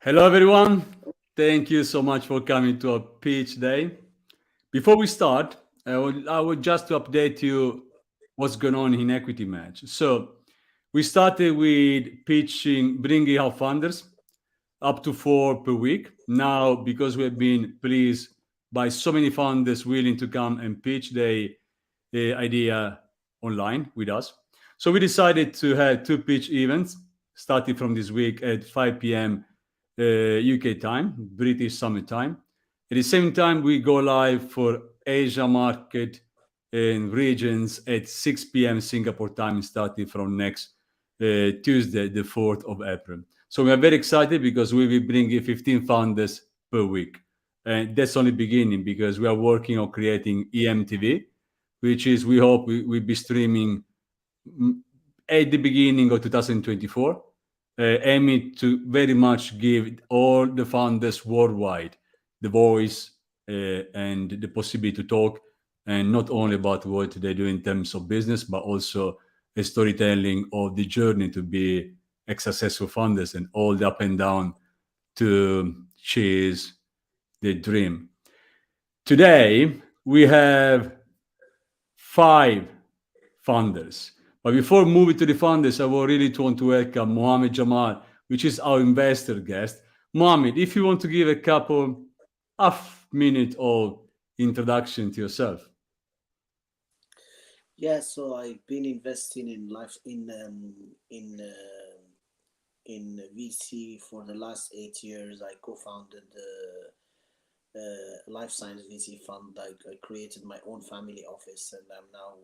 Hello, everyone. Thank you so much for coming to our pitch day. Before we start, I would just to update you what's going on in Equity Match. So we started with pitching, bringing our funders up to four per week. Now, because we've been pleased by so many founders willing to come and pitch their idea online with us, so we decided to have two pitch events starting from this week at 5 p.m. UK time, British Summer Time. At the same time, we go live for Asia market and regions at 6 p.m. Singapore time, starting from next Tuesday, the 4th of April. So we are very excited because we will bring in 15 founders per week. And that's only beginning because we are working on creating EMTV, which is we hope we will be streaming mm, at the beginning of 2024, aiming to very much give all the founders worldwide the voice and the possibility to talk, and not only about what they do in terms of business, but also a storytelling of the journey to be a successful founders and all the up and down to chase the dream. Today, we have five founders. But before moving to the founders, I would really want to welcome Mohammed Jamal, which is our investor guest. Mohammed, if you want to give a couple half minute of introduction to yourself. Yeah, so I've been investing in life in VC for the last 8 years. I co-founded the life science VC fund. I created my own family office, and I'm now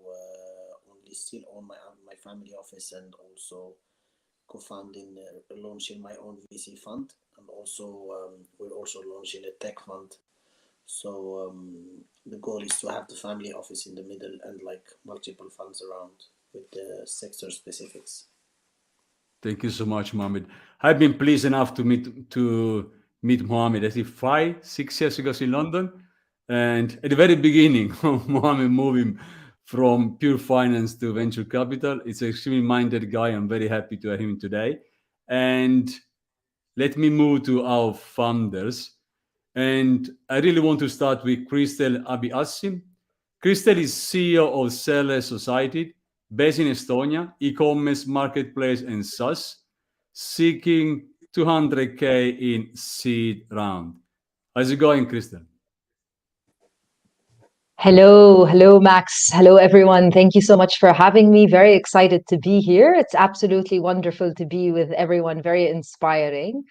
only still own my family office, and also co-founding launching my own VC fund, and also we're also launching a tech fund. So the goal is to have the family office in the middle and like multiple funds around with the sector specifics. Thank you so much, Mohammed. I've been pleased enough to meet Mohammed, I think 5, 6 years ago in London. And at the very beginning of Mohammed moving from pure finance to venture capital, it's an extremely minded guy. I'm very happy to have him today. And let me move to our founders. And I really want to start with Christel Abiassi. Christel is CEO of Seller Society, based in Estonia, e-commerce marketplace and SaaS, seeking 200K in seed round. How's it going, Christel? Hello, Max. Hello, everyone. Thank you so much for having me. Very excited to be here. It's absolutely wonderful to be with everyone, very inspiring.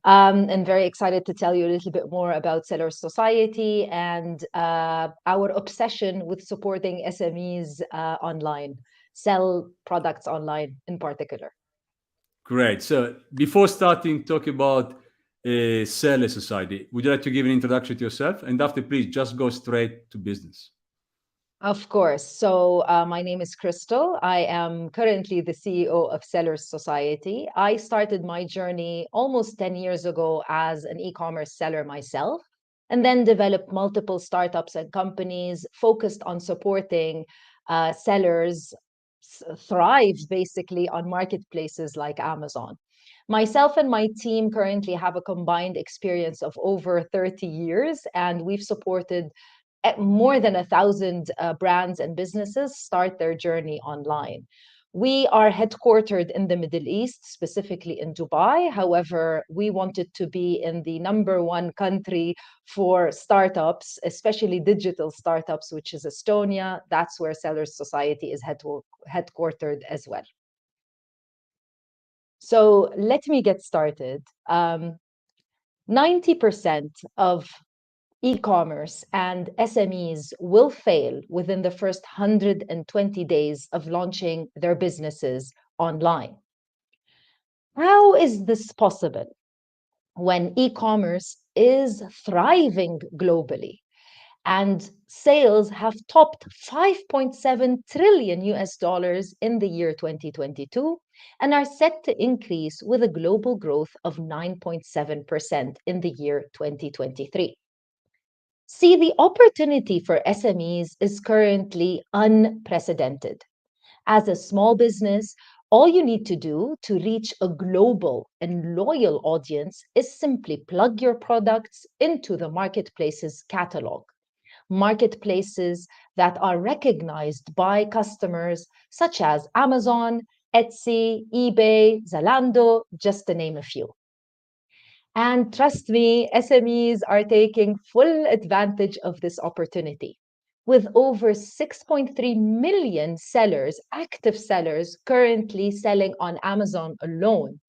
And very excited to tell you a little bit more about Seller Society and our obsession with supporting SMEs online, sell products online in particular. Great. So before starting talk about Seller Society, would you like to give an introduction to yourself? And after, please just go straight to business. Of course. So my name is Crystal. I am currently the CEO of Sellers Society. I started my journey almost 10 years ago as an e-commerce seller myself, and then developed multiple startups and companies focused on supporting sellers thrive basically on marketplaces like Amazon. Myself and my team currently have a combined experience of over 30 years, and we've supported more than 1,000 brands and businesses start their journey online. We are headquartered in the Middle East, specifically in Dubai. However, we wanted to be in the number one country for startups, especially digital startups, which is Estonia. That's where Sellers Society is headquartered as well. So let me get started. 90% of e-commerce and SMEs will fail within the first 120 days of launching their businesses online. How is this possible when e-commerce is thriving globally and sales have topped 5.7 trillion US dollars in the year 2022 and are set to increase with a global growth of 9.7% in the year 2023? See, the opportunity for SMEs is currently unprecedented. As a small business All you need to do to reach a global and loyal audience is simply plug your products into the marketplace's catalog. Marketplaces that are recognized by customers, such as Amazon, Etsy, eBay, Zalando, just to name a few. And trust me, SMEs are taking full advantage of this opportunity. With over 6.3 million sellers, active sellers, currently selling on Amazon alone,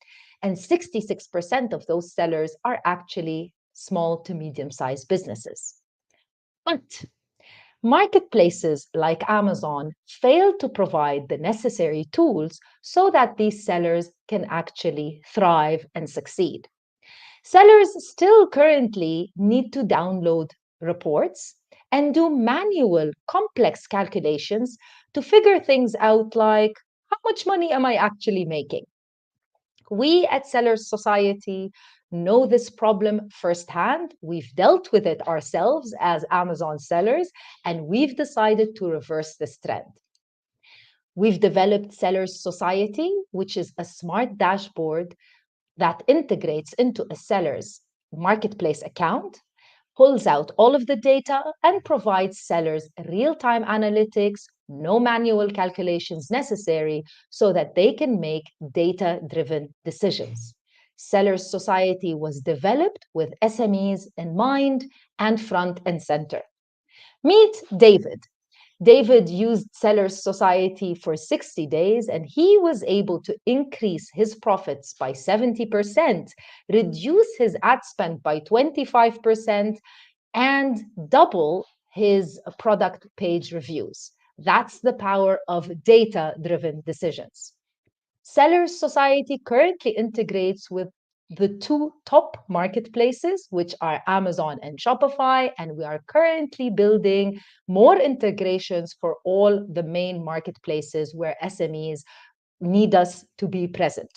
and 66% of those sellers are actually small to medium sized businesses. But marketplaces like Amazon fail to provide the necessary tools so that these sellers can actually thrive and succeed. Sellers still currently need to download reports and do manual complex calculations to figure things out like how much money am I actually making? We at Sellers Society know this problem firsthand. We've dealt with it ourselves as Amazon sellers, and we've decided to reverse this trend. We've developed Sellers Society, which is a smart dashboard that integrates into a seller's marketplace account, pulls out all of the data, and provides sellers real-time analytics, no manual calculations necessary, so that they can make data-driven decisions. Sellers Society was developed with SMEs in mind and front and center. Meet David. David used Sellers Society for 60 days and he was able to increase his profits by 70%, reduce his ad spend by 25%, and double his product page reviews. That's the power of data-driven decisions. Sellers Society currently integrates with the two top marketplaces, which are Amazon and Shopify, and we are currently building more integrations for all the main marketplaces where SMEs need us to be present.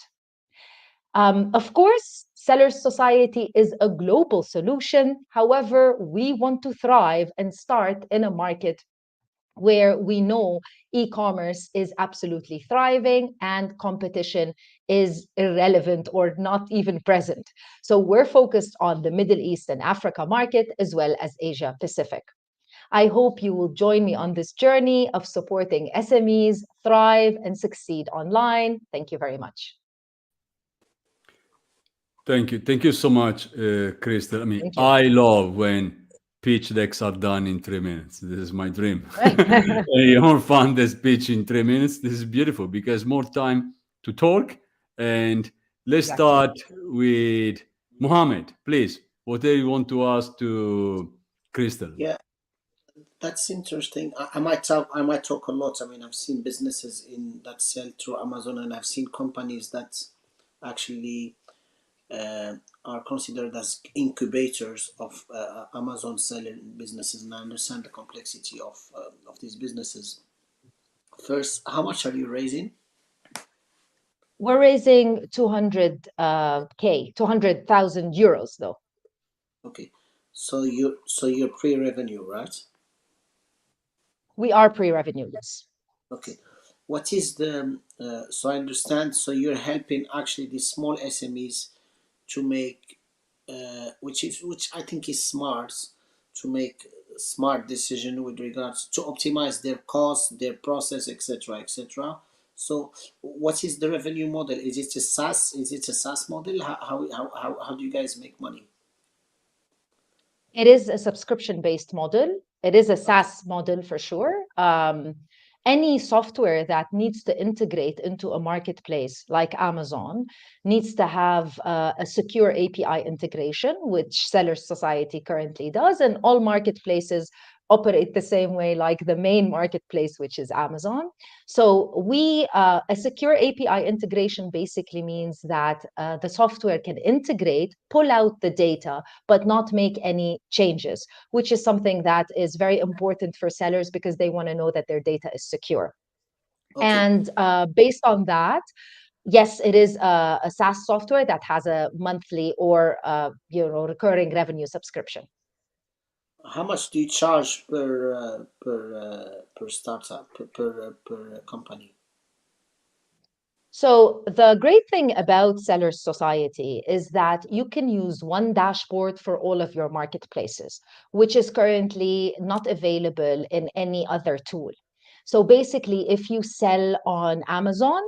Of course, Sellers Society is a global solution. However, we want to thrive and start in a market where we know e-commerce is absolutely thriving and competition is irrelevant or not even present. So we're focused on the Middle East and Africa market as well as Asia Pacific. I hope you will join me on this journey of supporting SMEs thrive and succeed online. Thank you very much. Thank you. Thank you so much, Crystal. I mean, Thank you. I love when pitch decks are done in 3 minutes. This is my dream. Your fund this pitch in 3 minutes. This is beautiful because more time to talk. And let's Exactly. start with Mohammed, please. What do you want to ask to Crystal? Yeah, that's interesting. I might talk a lot. I mean, I've seen businesses in that sell through Amazon, and I've seen companies that actually are considered as incubators of Amazon selling businesses, and I understand the complexity of these businesses. First, how much are you raising? We're raising 200,000 euros though. Okay, so you're pre-revenue, right? We are pre-revenue, yes. Okay, what is the so I understand. So you're helping actually the small SMEs to make, which I think is smart, to make smart decision with regards to optimize their costs, their process, etc., etc. So, what is the revenue model? Is it a SaaS? Is it a SaaS model? How do you guys make money? It is a subscription-based model. It is a Okay. SaaS model for sure. Any software that needs to integrate into a marketplace like Amazon needs to have a secure API integration, which Sellers Society currently does, and all marketplaces operate the same way, like the main marketplace, which is Amazon. So a secure API integration basically means that the software can integrate, pull out the data, but not make any changes, which is something that is very important for sellers because they want to know that their data is secure. Okay. And based on that, yes, it is a SaaS software that has a monthly or recurring revenue subscription. How much do you charge per startup per company? So, the great thing about Sellers Society is that you can use one dashboard for all of your marketplaces, which is currently not available in any other tool. So, basically, if you sell on Amazon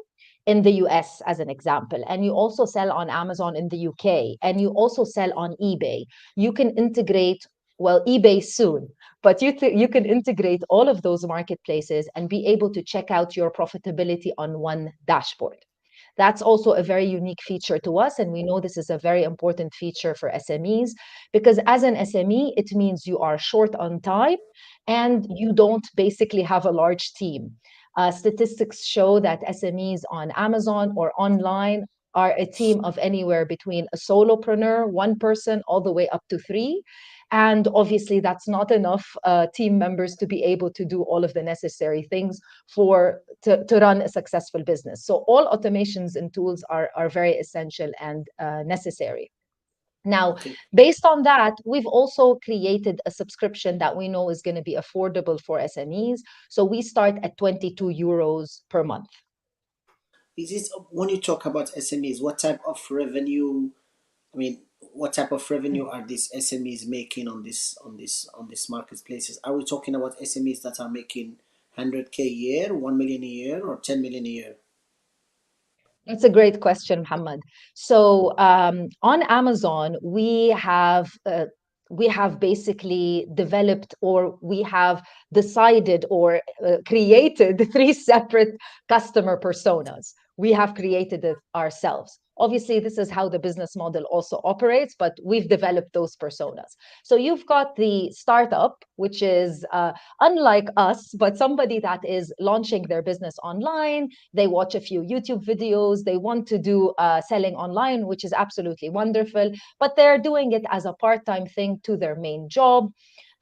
in the US, as an example, and you also sell on Amazon in the UK, and you also sell on eBay, you can integrate, well, eBay soon, but you can integrate all of those marketplaces and be able to check out your profitability on one dashboard. That's also a very unique feature to us. And we know this is a very important feature for SMEs because as an SME, it means you are short on time and you don't basically have a large team. Statistics show that SMEs on Amazon or online are a team of anywhere between a solopreneur, one person, all the way up to three. And obviously, that's not enough team members to be able to do all of the necessary things to run a successful business. So all automations and tools are very essential and necessary. Now, Okay. based on that, we've also created a subscription that we know is going to be affordable for SMEs. So we start at 22 euros per month. Is it when you talk about SMEs, what type of revenue? I mean, what type of revenue are these SMEs making on this marketplaces? Are we talking about SMEs that are making 100K a year, 1 million a year, or 10 million a year? That's a great question, Muhammad. So on Amazon, we have basically developed or we have decided or created three separate customer personas. We have created it ourselves. Obviously, this is how the business model also operates, but we've developed those personas. So you've got the startup, which is unlike us, but somebody that is launching their business online. They watch a few YouTube videos. They want to do selling online, which is absolutely wonderful, but they're doing it as a part-time thing to their main job.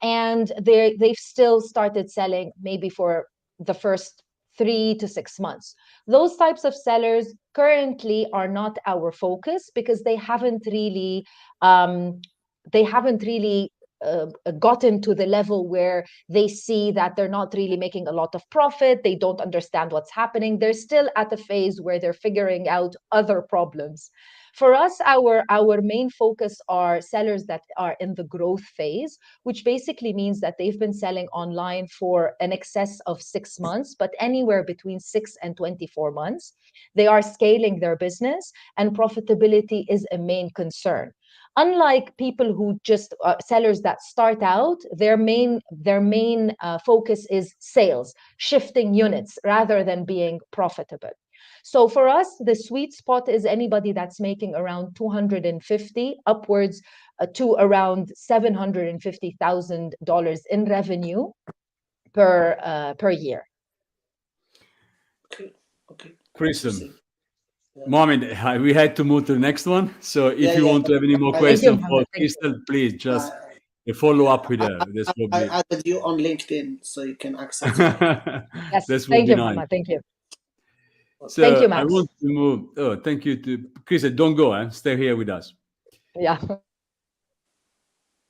And they've still started selling maybe for the first 3 to 6 months. Those types of sellers currently are not our focus because um, they haven't really gotten to the level where they see that they're not really making a lot of profit. They don't understand what's happening. They're still at a phase where they're figuring out other problems. For us, our main focus are sellers that are in the growth phase, which basically means that they've been selling online for an excess of 6 months, but anywhere between 6 and 24 months. They are scaling their business, and profitability is a main concern. Unlike people who just sellers that start out, their main focus is sales, shifting units rather than being profitable. So for us, the sweet spot is anybody that's making around 250 upwards to around $750,000 in revenue per year. Okay, okay, Kristen, interesting. Yeah, Mohammed, we had to move to the next one. So if yeah, you yeah. want to have any more I, Thank you, questions for Mohammed. Thank you. Crystal, please I, just follow up with I, her. That's I probably added you on LinkedIn so you can access me. Yes, that's would thank be you, nice. Muhammad. Thank you. Thank So you, I Max. want to move. Oh, thank you to Crystal. Don't go. Stay here with us. Yeah.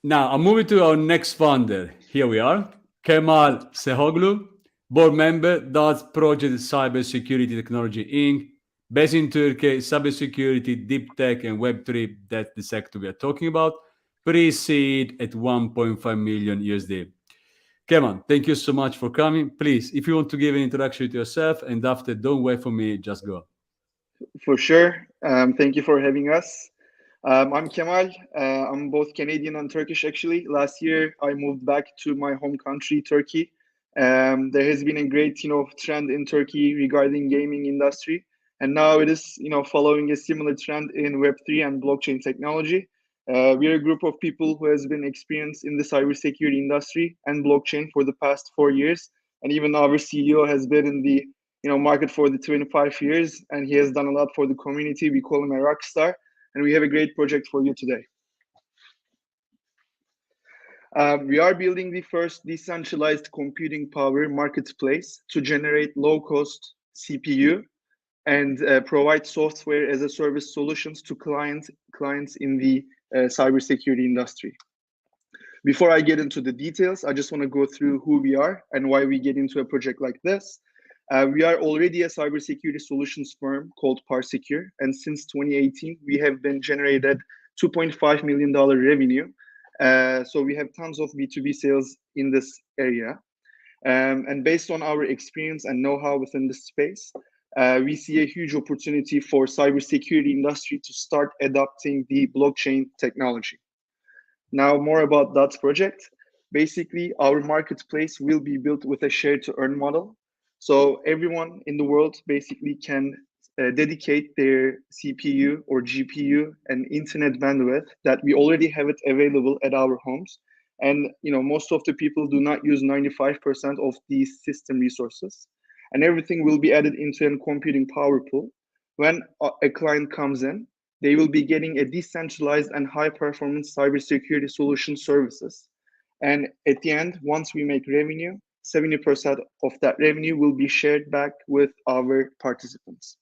Now I'm moving to our next founder. Here we are, Kemal Sehoglu, board member, DARTS Project Cybersecurity Technology Inc. Based in Turkey, cybersecurity, deep tech, and Web3, that's the sector we are talking about. Pre-seed at 1.5 million USD. Kemal, thank you so much for coming. Please, if you want to give an introduction to yourself, and after, don't wait for me, just go. For sure. Thank you for having us. I'm Kemal. I'm both Canadian and Turkish, actually. Last year, I moved back to my home country, Turkey. There has been a great, trend in Turkey regarding gaming industry, and now it is, following a similar trend in Web3 and blockchain technology. We are a group of people who has been experienced in the cybersecurity industry and blockchain for the past 4 years, and even our CEO has been in the market for the 25 years, and he has done a lot for the community. We call him a rock star, and we have a great project for you today. We are building the first decentralized computing power marketplace to generate low-cost CPU and provide software as a service solutions to clients in the cybersecurity industry. Before I get into the details, I just want to go through who we are and why we get into a project like this. We are already a cybersecurity solutions firm called ParSecure, and since 2018, we have been generated $2.5 million revenue. So we have tons of B2B sales in this area. And based on our experience and know-how within this space, we see a huge opportunity for cybersecurity industry to start adopting the blockchain technology. Now, more about that project. Basically, our marketplace will be built with a share to earn model. So everyone in the world basically can dedicate their CPU or GPU and internet bandwidth that we already have it available at our homes. And most of the people do not use 95% of these system resources. And everything will be added into a computing power pool. When a client comes in, they will be getting a decentralized and high performance cybersecurity solution services. And at the end, once we make revenue, 70% of that revenue will be shared back with our participants.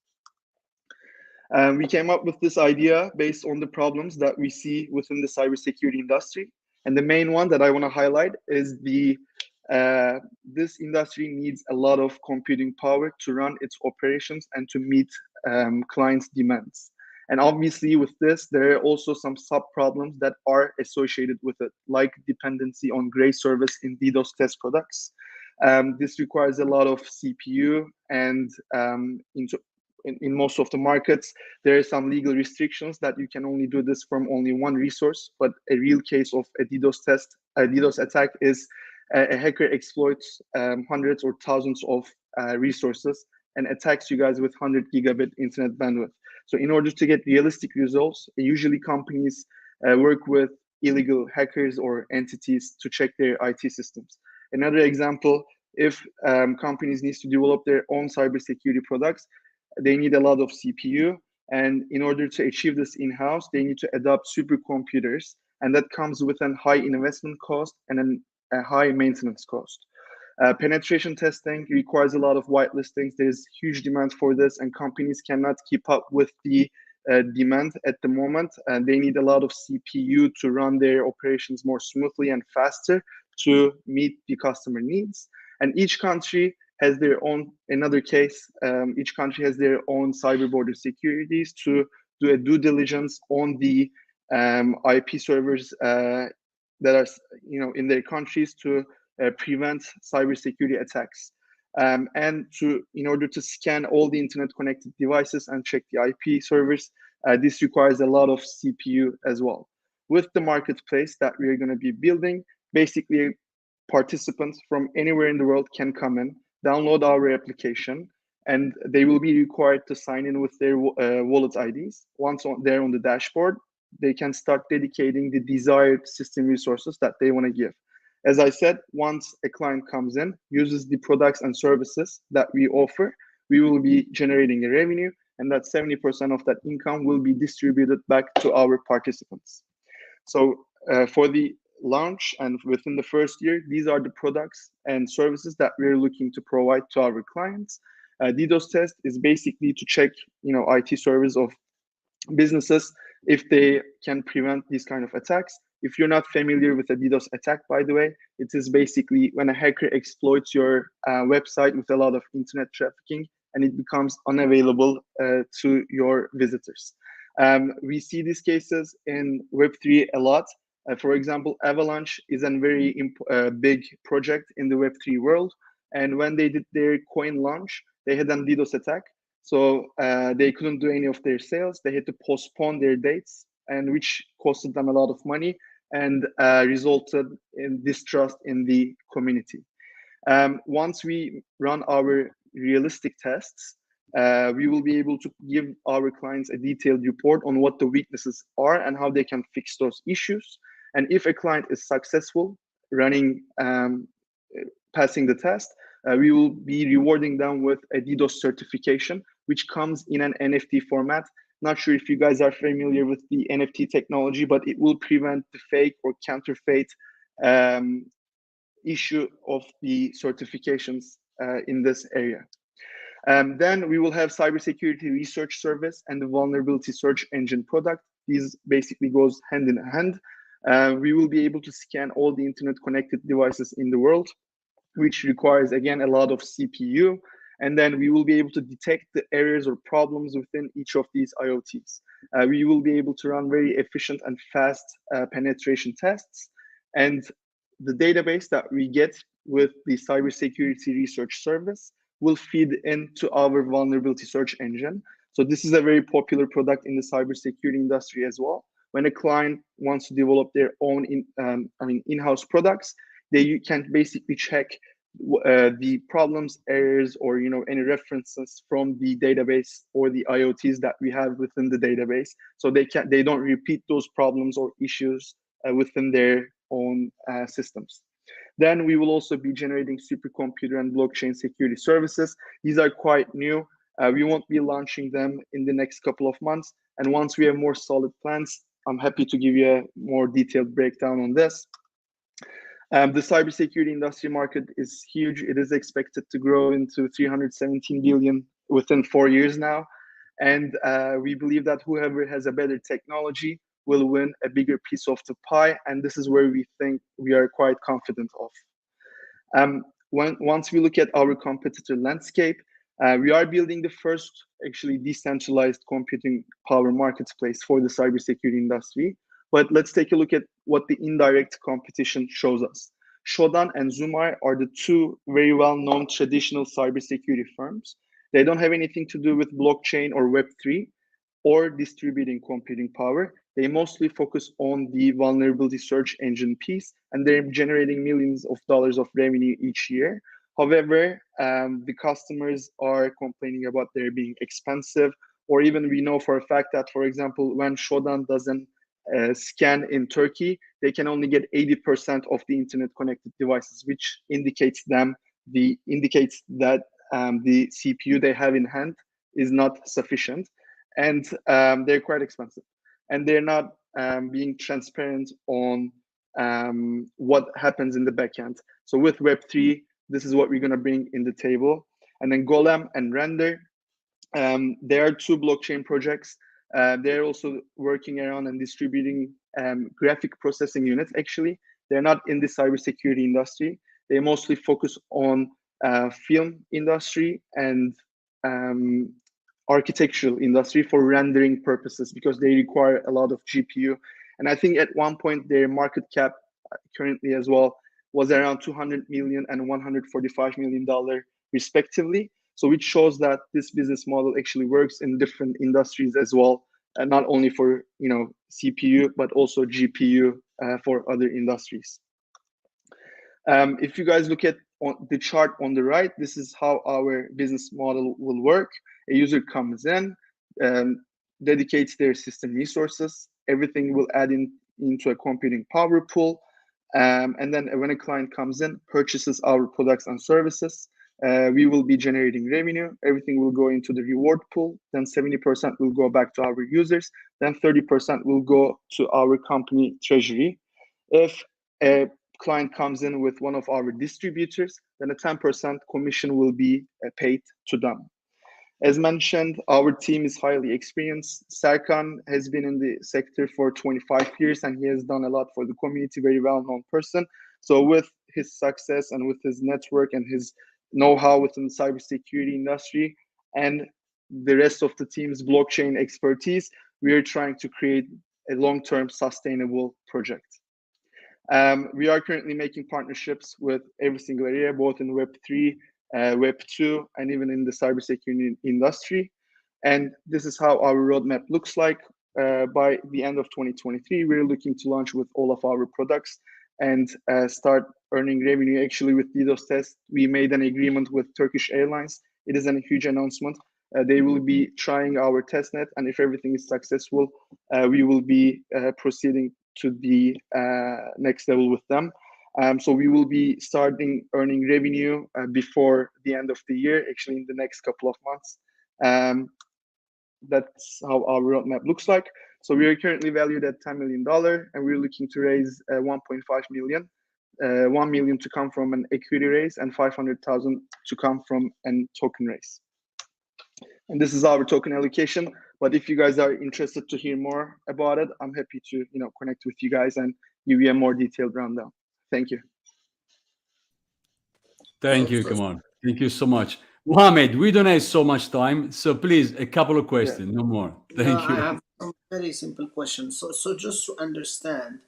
We came up with this idea based on the problems that we see within the cybersecurity industry. And the main one that I want to highlight is this industry needs a lot of computing power to run its operations and to meet clients' demands. And obviously, with this, there are also some sub problems that are associated with it, like dependency on gray service in DDoS test products. This requires a lot of CPU, and in most of the markets, there are some legal restrictions that you can only do this from only one resource. But a real case of a DDoS attack is a hacker exploits hundreds or thousands of resources and attacks you guys with 100 gigabit internet bandwidth. So in order to get realistic results, usually companies work with illegal hackers or entities to check their IT systems. Another example, if companies need to develop their own cybersecurity products, they need a lot of CPU. And in order to achieve this in-house, they need to adopt supercomputers. And that comes with a high investment cost and a high maintenance cost. Penetration testing requires a lot of whitelistings. There's huge demand for this, and companies cannot keep up with the demand at the moment. And they need a lot of CPU to run their operations more smoothly and faster to meet the customer needs. And each country has their own, another case, each country has their own cyber border securities to do a due diligence on the IP servers that are in their countries to prevent cybersecurity attacks. And in order to scan all the internet connected devices and check the IP servers, this requires a lot of CPU as well. With the marketplace that we are going to be building, basically participants from anywhere in the world can come in, download our application, and they will be required to sign in with their wallet IDs. Once they're on the dashboard, they can start dedicating the desired system resources that they want to give. As I said, once a client comes in, uses the products and services that we offer, we will be generating a revenue, and that 70% of that income will be distributed back to our participants. So for the launch and within the first year, these are the products and services that we're looking to provide to our clients. DDoS test is basically to check, IT service of businesses if they can prevent these kind of attacks. If you're not familiar with a DDoS attack, by the way, it is basically when a hacker exploits your website with a lot of internet trafficking and it becomes unavailable to your visitors. We see these cases in Web3 a lot. For example, Avalanche is a very big project in the Web3 world. And when they did their coin launch, they had a DDoS attack. So they couldn't do any of their sales. They had to postpone their dates, and which costed them a lot of money and resulted in distrust in the community. Once we run our realistic tests, we will be able to give our clients a detailed report on what the weaknesses are and how they can fix those issues. And if a client is successful running, passing the test, we will be rewarding them with a DDoS certification, which comes in an NFT format. Not sure if you guys are familiar with the NFT technology, but it will prevent the fake or counterfeit issue of the certifications in this area. Then we will have cybersecurity research service and the vulnerability search engine product. These basically goes hand in hand. We will be able to scan all the internet connected devices in the world, which requires, again, a lot of CPU. And then we will be able to detect the errors or problems within each of these IoTs. We will be able to run very efficient and fast penetration tests. And the database that we get with the cybersecurity research service will feed into our vulnerability search engine. So this is a very popular product in the cybersecurity industry as well. When a client wants to develop their own in-house products, they can basically check the problems, errors, or any references from the database or the IoTs that we have within the database, so they don't repeat those problems or issues within their own systems. Then we will also be generating supercomputer and blockchain security services. These are quite new. We won't be launching them in the next couple of months. And once we have more solid plans, I'm happy to give you a more detailed breakdown on this. The cybersecurity industry market is huge. It is expected to grow into 317 billion within 4 years now. And we believe that whoever has a better technology will win a bigger piece of the pie. And this is where we think we are quite confident of. Once we look at our competitor landscape, we are building the first actually decentralized computing power marketplace for the cybersecurity industry. But let's take a look at what the indirect competition shows us. Shodan and Zumar are the two very well-known traditional cybersecurity firms. They don't have anything to do with blockchain or Web3 or distributing computing power. They mostly focus on the vulnerability search engine piece, and they're generating millions of dollars of revenue each year. However, the customers are complaining about their being expensive, or even we know for a fact that, for example, when Shodan doesn't scan in Turkey, they can only get 80% of the internet connected devices, which indicates that the CPU they have in hand is not sufficient, and they're quite expensive, and they're not being transparent on what happens in the backend. So with Web3, this is what we're going to bring in the table. And then Golem and Render, there are two blockchain projects. They're also working around and distributing graphic processing units. Actually, they're not in the cybersecurity industry. They mostly focus on film industry and architectural industry for rendering purposes, because they require a lot of GPU. And I think at one point their market cap currently as well was around 200 million and 145 million dollar respectively. So which shows that this business model actually works in different industries as well, and not only for CPU but also GPU for other industries. If you guys look at the chart on the right, this is how our business model will work. A user comes in, dedicates their system resources, everything will add into a computing power pool, and then when a client comes in, purchases our products and services, we will be generating revenue. Everything will go into the reward pool. Then 70% will go back to our users. Then 30% will go to our company treasury. If a client comes in with one of our distributors, then a 10% commission will be paid to them. As mentioned, our team is highly experienced. Serkan has been in the sector for 25 years, and he has done a lot for the community, very well-known person. So with his success and with his network and his know-how within the cybersecurity industry and the rest of the team's blockchain expertise, we are trying to create a long-term sustainable project. We are currently making partnerships with every single area, both in Web3, Web2, and even in the cybersecurity industry. And this is how our roadmap looks like. By the end of 2023, we're looking to launch with all of our products and start earning revenue. Actually, with DDoS test, we made an agreement with Turkish Airlines. It is a huge announcement. They will be trying our testnet, and if everything is successful, we will be proceeding to the next level with them. So we will be starting earning revenue before the end of the year, actually in the next couple of months. That's how our roadmap looks like. So we are currently valued at $10 million, and we're looking to raise 1.5 million. 1 million to come from an equity raise and 500,000 to come from a token raise. And this is our token allocation. But if you guys are interested to hear more about it, I'm happy to connect with you guys and give you a more detailed rundown. Thank you. Thank you, Kamal. Thank you so much. Mohammed, we don't have so much time, so please, a couple of Yeah. questions, no more. No, Thank I you. have some very simple questions. So just to understand,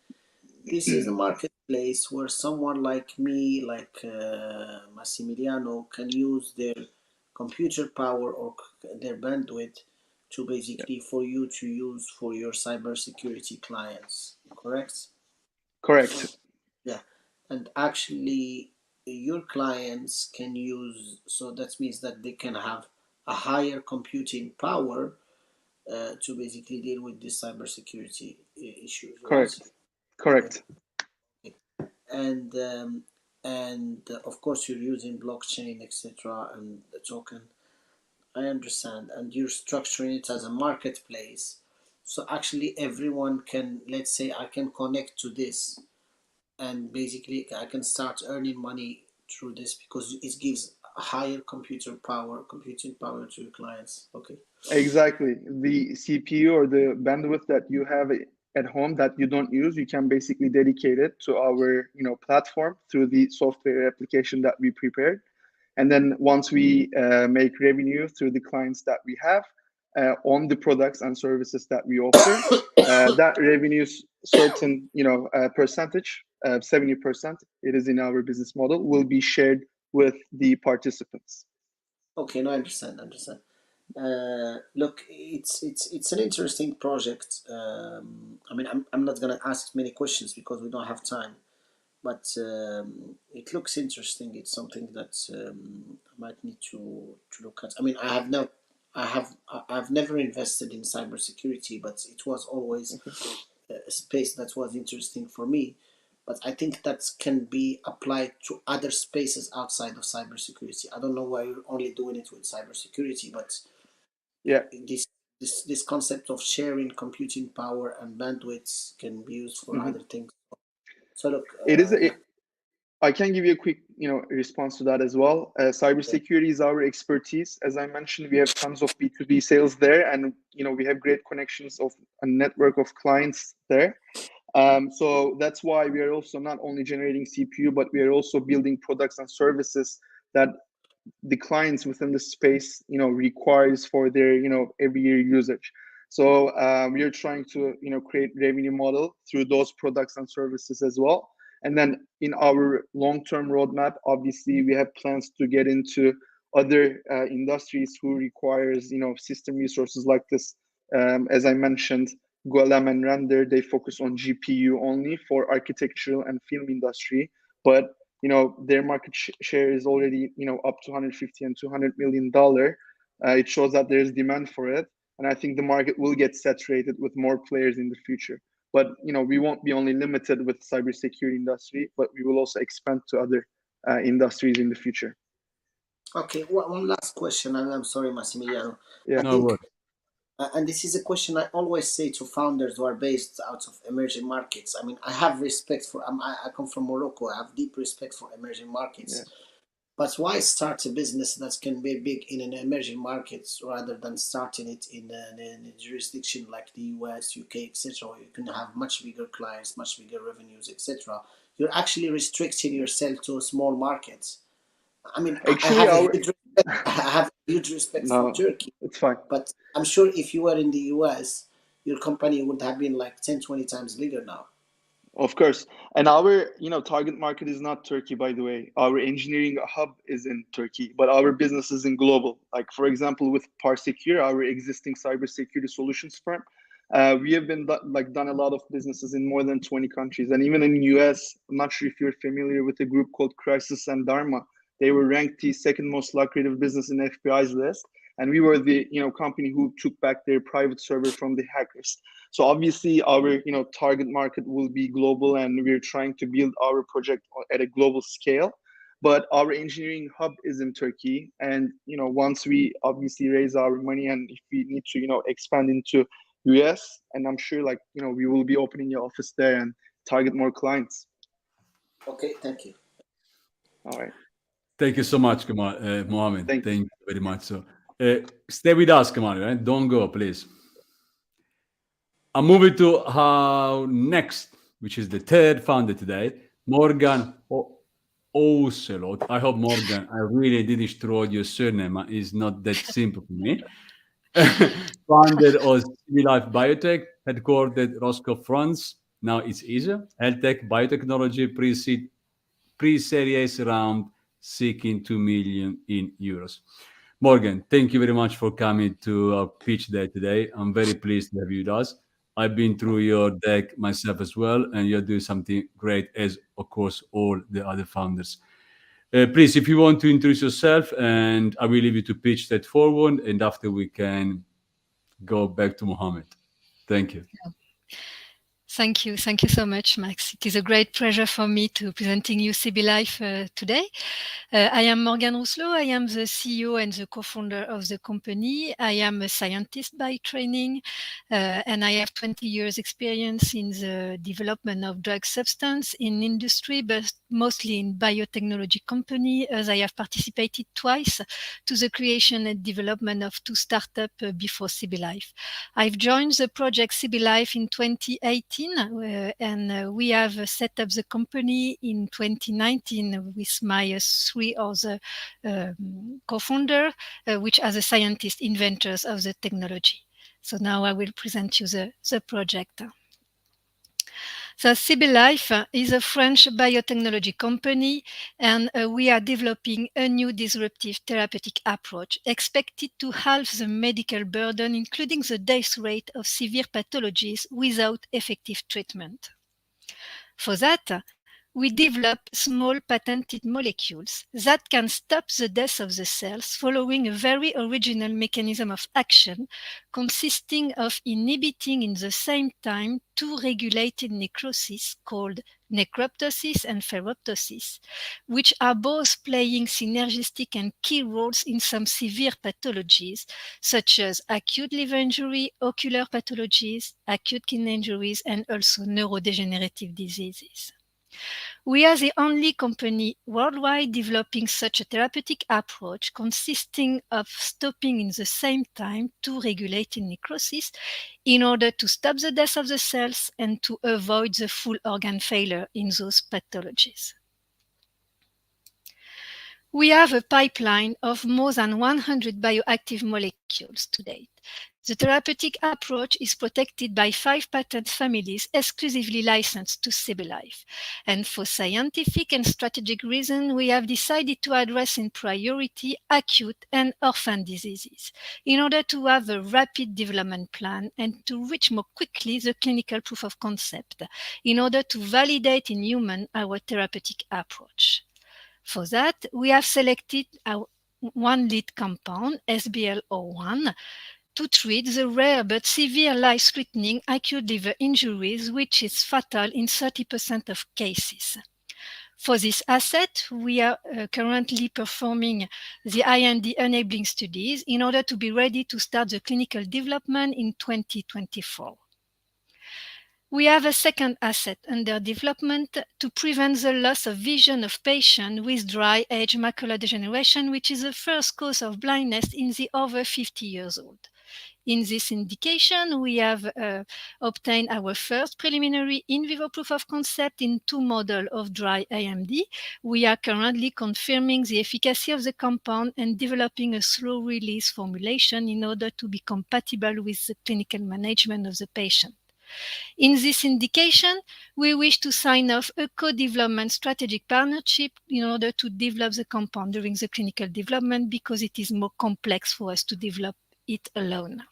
this is a marketplace where someone like me, like Massimiliano, can use their computer power or their bandwidth to Yeah. basically for you to use for your cybersecurity clients, correct? Correct. Yeah, and actually, your clients can use, so that means that they can have a higher computing power to basically deal with these cybersecurity issues, right? Correct. Correct. And of course you're using blockchain, etc., and the token. I understand, and you're structuring it as a marketplace. So actually, everyone can, let's say, I can connect to this and basically I can start earning money through this because it gives higher computing power to your clients. Okay. Exactly. The CPU or the bandwidth that you have at home that you don't use, you can basically dedicate it to our, platform through the software application that we prepared. And then once we make revenue through the clients that we have on the products and services that we offer, that revenue's certain, percentage, 70%, it is in our business model, will be shared with the participants. Okay, no, I understand. Look, it's an interesting project. I mean, I'm not gonna ask many questions because we don't have time, but it looks interesting. It's something that I might need to look at. I mean, I've never invested in cybersecurity, but it was always Okay. a space that was interesting for me. But I think that can be applied to other spaces outside of cybersecurity. I don't know why you're only doing it with cybersecurity, but Yeah. this this concept of sharing computing power and bandwidths can be used for Mhm. other things. So look, It is. yeah, I can give you a quick, response to that as well. yeah. Cybersecurity is our expertise. As I mentioned, we have tons of B2B sales there, and we have great connections of a network of clients there. So that's why we are also not only generating CPU, but we are also building products and services that the clients within the space requires for their every year usage. So we are trying to create revenue model through those products and services as well. And then in our long-term roadmap, obviously we have plans to get into other industries who requires system resources like this. As I mentioned, Golem and Render, they focus on GPU only for architectural and film industry, but their market share is already up to 150 and 200 million dollar. It shows that there's demand for it, and I think the market will get saturated with more players in the future. But we won't be only limited with cybersecurity industry, but we will also expand to other industries in the future. Okay, one last question, and I'm sorry, Massimiliano. I Yeah. No think, worries. and this is a question I always say to founders who are based out of emerging markets. I mean, I have respect for. I come from Morocco. I have deep respect for emerging Yeah. markets. But why start a business that can be big in an emerging markets rather than starting it in a jurisdiction like the US, UK, etc., where you can have much bigger clients, much bigger revenues, etc. You're actually restricting yourself to a small market. I mean, I Actually, have a our huge respect. I have a huge respect for no, Turkey, it's fine. but I'm sure if you were in the US, your company would have been like 10, 20 times bigger now. Of course. And our, target market is not Turkey, by the way. Our engineering hub is in Turkey, but our business is in global. Like, for example, with ParSecure, our existing cybersecurity solutions firm, we have been done a lot of businesses in more than 20 countries. And even in US, I'm not sure if you're familiar with a group called Crisis and Dharma. They were ranked the second most lucrative business in FBI's list. And we were the, company who took back their private server from the hackers. So obviously our target market will be global, and we're trying to build our project at a global scale. But our engineering hub is in Turkey, and once we obviously raise our money, and if we need to expand into US, and I'm sure we will be opening the office there and target more clients. Okay, thank you. All right. Thank you so much, Mohammed. Thank Thank you very much. So, stay with us, Kamal, right? Don't go, please. I'm moving to our next, which is the third founder today, Morgan Ocelot. I hope, Morgan, I really did destroy your surname. It's not that simple for me. Founder of Life Biotech, headquartered Roscoe, France. Now it's Asia. Health tech, biotechnology, pre-series round seeking 2 million in euros. Morgan, thank you very much for coming to our pitch day today. I'm very pleased to have you with us. I've been through your deck myself as well, and you're doing something great, as of course all the other founders. Please, if you want to introduce yourself, and I will leave you to pitch that forward, and after we can go back to Mohammed. Thank you. Thank you. Thank you so much, Max. It is a great pleasure for me to presenting you CB Life today. I am Morgane Rousselot. I am the CEO and the co-founder of the company. I am a scientist by training, and I have 20 years experience in the development of drug substance in industry, but mostly in biotechnology company, as I have participated twice to the creation and development of 2 startups before CB Life. I've joined the project CB Life in 2018, and we have set up the company in 2019 with my 3 other co-founder, which are the scientists, inventors of the technology. So now I will present you the project. So CB Life is a French biotechnology company, and we are developing a new disruptive therapeutic approach expected to halve the medical burden, including the death rate of severe pathologies without effective treatment. For that, we develop small patented molecules that can stop the death of the cells following a very original mechanism of action consisting of inhibiting in the same time 2 regulated necroses called necroptosis and ferroptosis, which are both playing synergistic and key roles in some severe pathologies such as acute liver injury, ocular pathologies, acute kidney injuries, and also neurodegenerative diseases. We are the only company worldwide developing such a therapeutic approach consisting of stopping in the same time 2 regulated necroses in order to stop the death of the cells and to avoid the full organ failure in those pathologies. We have a pipeline of more than 100 bioactive molecules to date. The therapeutic approach is protected by 5 patent families exclusively licensed to CB Life. And for scientific and strategic reasons, we have decided to address in priority acute and orphan diseases in order to have a rapid development plan and to reach more quickly the clinical proof of concept in order to validate in human our therapeutic approach. For that, we have selected our 1 lead compound, SBL01, to treat the rare but severe life-threatening acute liver injuries, which is fatal in 30% of cases. For this asset, we are currently performing the IND enabling studies in order to be ready to start the clinical development in 2024. We have a second asset under development to prevent the loss of vision of patients with dry age macular degeneration, which is the first cause of blindness in the over 50 years old. In this indication, we have obtained our first preliminary in vivo proof of concept in 2 models of dry AMD. We are currently confirming the efficacy of the compound and developing a slow release formulation in order to be compatible with the clinical management of the patient. In this indication, we wish to sign off a co-development strategic partnership in order to develop the compound during the clinical development because it is more complex for us to develop it alone.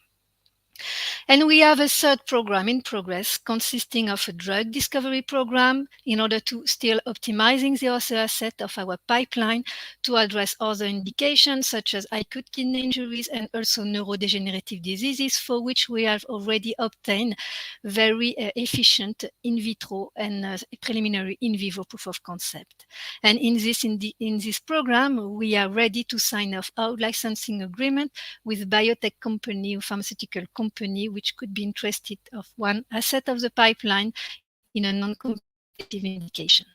And we have a third program in progress consisting of a drug discovery program in order to still optimizing the other asset of our pipeline to address other indications such as acute kidney injuries and also neurodegenerative diseases for which we have already obtained very efficient in vitro and preliminary in vivo proof of concept. And in this program, we are ready to sign off out licensing agreement with biotech company or pharmaceutical company which could be interested of 1 asset of the pipeline in a non-competitive indication.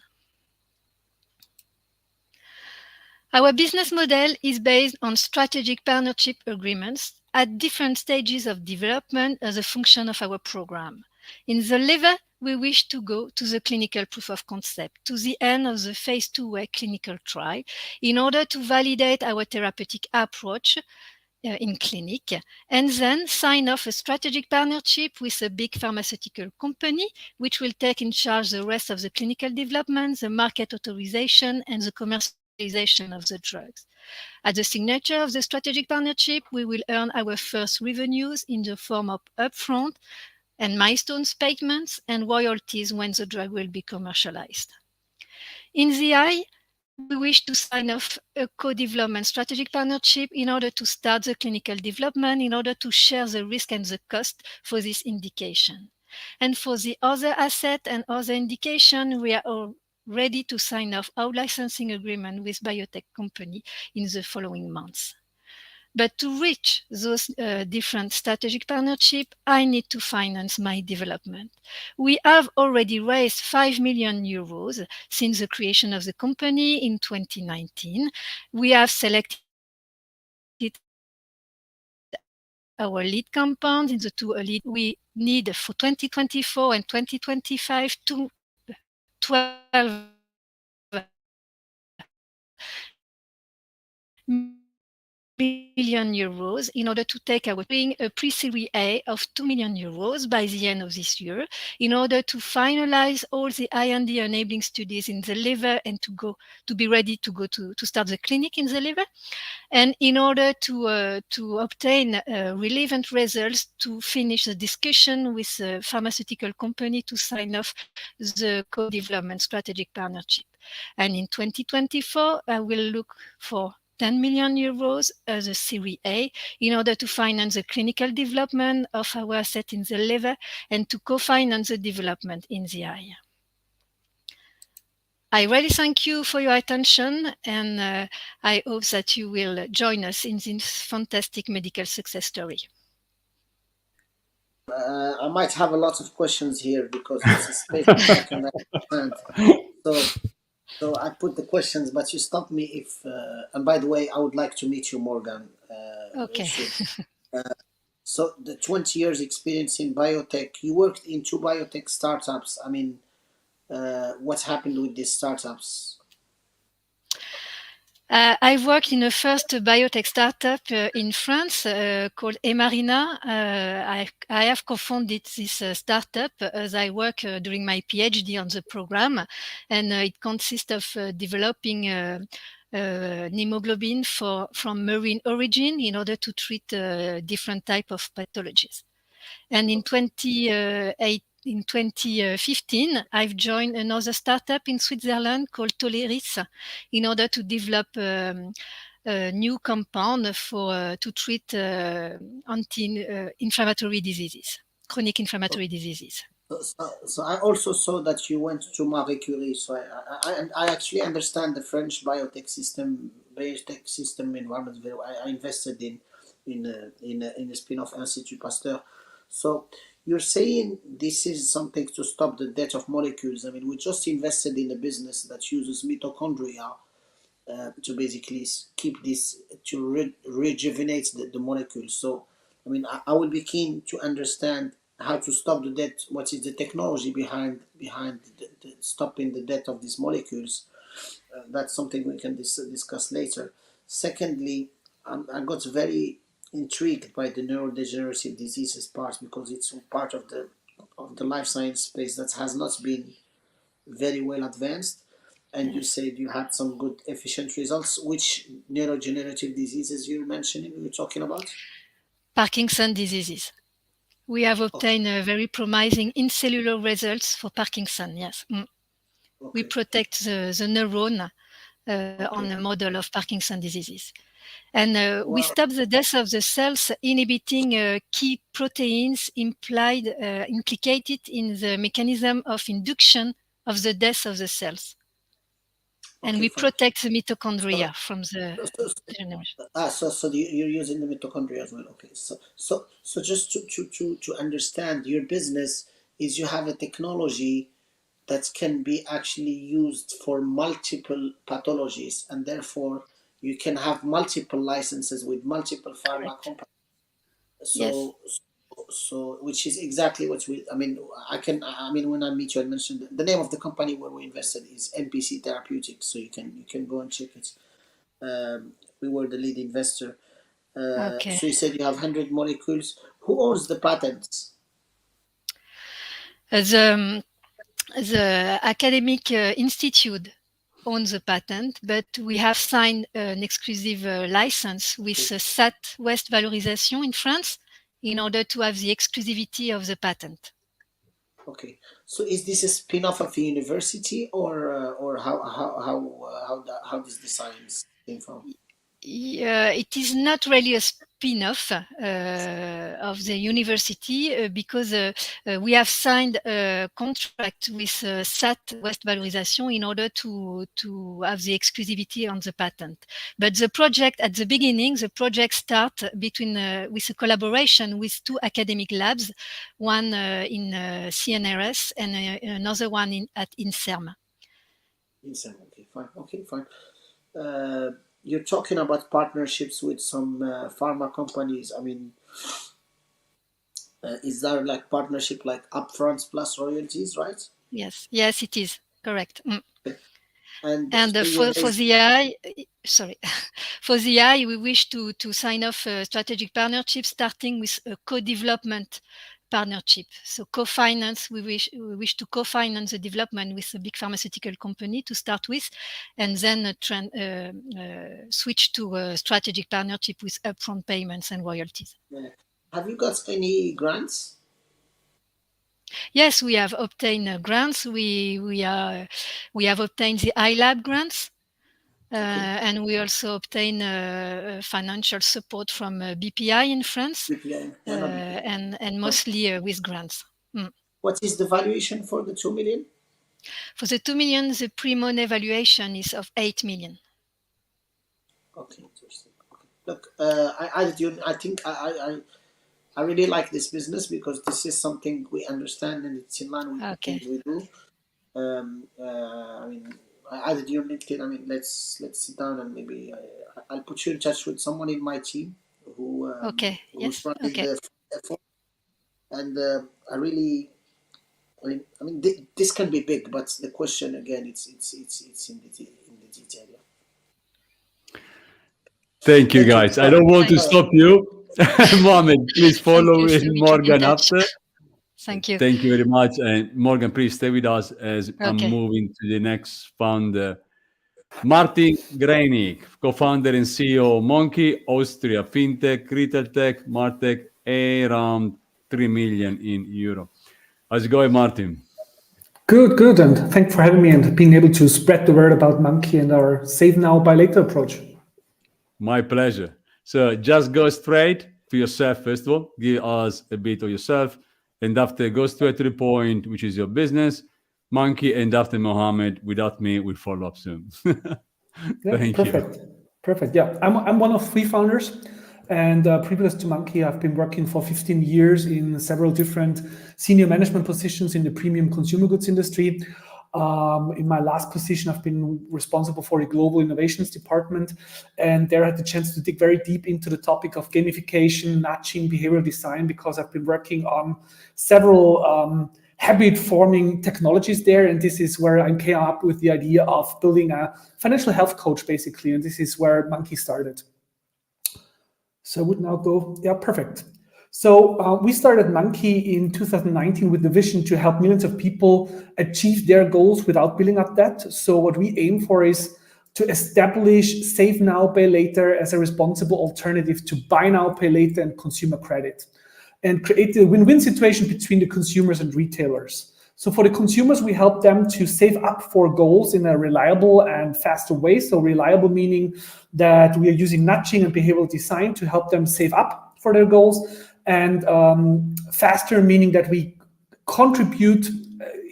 Our business model is based on strategic partnership agreements at different stages of development as a function of our program. In the liver, we wish to go to the clinical proof of concept, to the end of the phase 2A clinical trial, in order to validate our therapeutic approach in clinic, and then sign off a strategic partnership with a big pharmaceutical company, which will take in charge the rest of the clinical development, the market authorization, and the commercialization of the drugs. At the signature of the strategic partnership, we will earn our first revenues in the form of upfront and milestones payments and royalties when the drug will be commercialized. In the eye, we wish to sign off a co-development strategic partnership in order to start the clinical development, in order to share the risk and the cost for this indication. And for the other asset and other indication, we are all ready to sign off our licensing agreement with biotech company in the following months. But to reach those different strategic partnerships, I need to finance my development. We have already raised 5 million euros since the creation of the company in 2019. We have selected our lead compound in the two lead. We need for 2024 and 2025 to 12 million euros in order to take our doing a pre-series A of 2 million euros by the end of this year in order to finalize all the IND enabling studies in the liver and to be ready to go to start the clinic in the liver, and in order to obtain relevant results to finish the discussion with the pharmaceutical company to sign off the co-development strategic partnership. And in 2024, I will look for 10 million euros as a Series A in order to finance the clinical development of our asset in the liver and to co-finance the development in the eye. I really thank you for your attention, and I hope that you will join us in this fantastic medical success story. I might have a lot of questions here because it's a space that I can understand. So I put the questions, but you stop me if. And by the way, I would like to meet you, Morgan. Okay. So the 20 years experience in biotech, you worked in 2 biotech startups. I mean, what happened with these startups? I've worked in a first biotech startup in France called Emarina. I have co-founded this startup as I work during my PhD on the program, and it consists of developing hemoglobin from marine origin in order to treat different type of pathologies. And in 2015, I've joined another startup in Switzerland called Toleris in order to develop a new compound to treat anti-inflammatory diseases, chronic inflammatory diseases. So I also saw that you went to Marie Curie. So I actually understand the French biotech system environment very well. I invested in a spin-off Institut Pasteur. So you're saying this is something to stop the death of molecules. I mean, we just invested in a business that uses mitochondria to basically keep this, to rejuvenate the molecules. So, I mean, I would be keen to understand how to stop the death. What is the technology behind stopping the death of these molecules? That's something we can discuss later. Secondly, I got very intrigued by the neurodegenerative diseases part because it's part of the life science space that has not been very well advanced. And you said you had some good efficient results. Which neurodegenerative diseases you're talking about? Parkinson diseases. We have obtained very promising in-cellular results for Parkinson, yes. Okay. We protect the neuron on a model of Parkinson diseases. And we stop the death of the cells, inhibiting key proteins implicated in the mechanism of induction of the death of the cells. And we protect the mitochondria from the degeneration. So you're using the mitochondria as well. Okay. So just to understand, your business is you have a technology that can be actually used for multiple pathologies, and therefore you can have multiple licenses with multiple pharma companies. So, yes. So which is exactly what we. I mean, when I meet you, I mentioned the name of the company where we invested is NPC Therapeutics. So you can go and check it. We were the lead investor. Okay. So you said you have 100 molecules. Who owns the patents? The academic institute owns the patent, but we have signed an exclusive license with SAT West Valorisation in France in order to have the exclusivity of the patent. Okay. So is this a spin-off of a university, or how does the science came from? It is not really a spin-off of the university because we have signed a contract with SAT West Valorisation in order to have the exclusivity on the patent. But the project at the beginning, the project start between with a collaboration with two academic labs, one in CNRS and another one at INSERM. INSERM. Okay, fine. You're talking about partnerships with some pharma companies. I mean, is there like partnership like upfronts plus royalties, right? Yes, it is correct. And for the eye, sorry, for the eye, we wish to sign off a strategic partnership starting with a co-development partnership. So co-finance, we wish to co-finance the development with a big pharmaceutical company to start with, and then switch to a strategic partnership with upfront payments and royalties. Have you got any grants? Yes, we have obtained grants. We have obtained the iLab grants. And we also obtain financial support from BPI in France, and mostly with grants. What is the valuation for the 2 million? For the 2 million, the pre-money valuation is of 8 million. Okay, interesting. Okay. Look, I think I really like this business because this is something we understand and it's in line with the things we do. I mean, I added you on LinkedIn. I mean, let's sit down and maybe I'll put you in touch with someone in my team who's running the effort. And I mean, this can be big, but the question again, it's in the detail. Yeah. Thank you, guys. I don't want to stop you. Mohammed, please follow Morgan after. Thank you. Thank you very much. And Morgan, please stay with us as I'm moving to the next founder. Martin Greinig, co-founder and CEO of Monkey, Austria, FinTech, Retail Tech, Martech, around 3 million in euro. How's it going, Martin? Good. And thanks for having me and being able to spread the word about Monkey and our Save Now, Buy Later approach. My pleasure. So just go straight to yourself, first of all. Give us a bit of yourself. And after, go straight to the point, which is your business, Monkey, and after Mohammed, without me, will follow up soon. Thank you. Perfect. Yeah, I'm one of 3 founders. And previous to Monkey, I've been working for 15 years in several different senior management positions in the premium consumer goods industry. In my last position, I've been responsible for the global innovations department, and there I had the chance to dig very deep into the topic of gamification, nudging, behavioral design, because I've been working on several habit-forming technologies there, and this is where I came up with the idea of building a financial health coach, basically, and this is where Monkey started. So I would now go, perfect. So we started Monkey in 2019 with the vision to help millions of people achieve their goals without building up debt. So what we aim for is to establish Save Now, Pay Later as a responsible alternative to Buy Now, Pay Later and consumer credit, and create a win-win situation between the consumers and retailers. So for the consumers, we help them to save up for goals in a reliable and faster way. So reliable meaning that we are using nudging and behavioral design to help them save up for their goals, and faster meaning that we contribute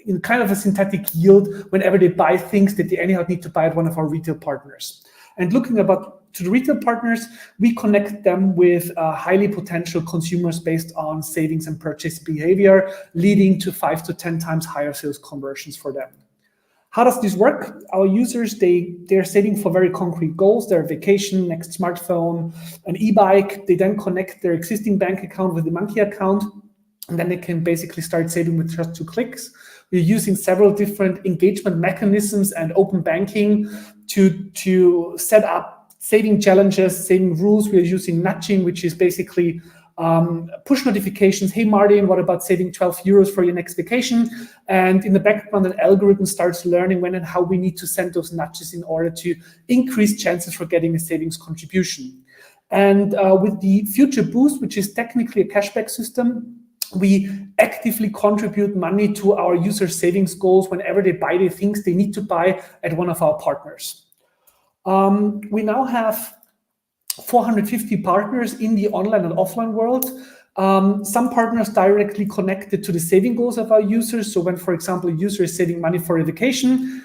in kind of a synthetic yield whenever they buy things that they anyhow need to buy at one of our retail partners. And looking to the retail partners, we connect them with highly potential consumers based on savings and purchase behavior, leading to 5 to 10 times higher sales conversions for them. How does this work? Our users, they're saving for very concrete goals, their vacation, next smartphone, an e-bike. They then connect their existing bank account with the Monkey account, and then they can basically start saving with just 2 clicks. We're using several different engagement mechanisms and open banking to set up saving challenges, saving rules. We're using nudging, which is basically push notifications. Hey, Martin, what about saving 12 euros for your next vacation? And in the background, an algorithm starts learning when and how we need to send those nudges in order to increase chances for getting a savings contribution. And with the Future Boost, which is technically a cashback system, we actively contribute money to our user savings goals whenever they buy the things they need to buy at one of our partners. We now have 450 partners in the online and offline world. Some partners directly connected to the saving goals of our users. So when, for example, a user is saving money for a vacation,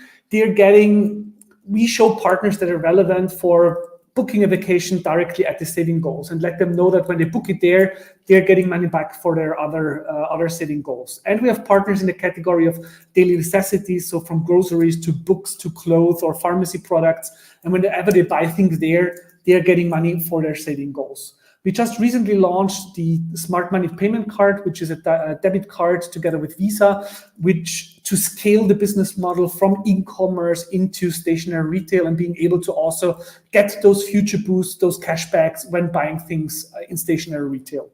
we show partners that are relevant for booking a vacation directly at the saving goals and let them know that when they book it there, they're getting money back for their other saving goals. And we have partners in the category of daily necessities, so from groceries to books to clothes or pharmacy products. And whenever they buy things there, they're getting money for their saving goals. We just recently launched the Smart Money payment card, which is a debit card together with Visa, which to scale the business model from e-commerce into stationary retail and being able to also get those future boosts, those cashbacks when buying things in stationary retail.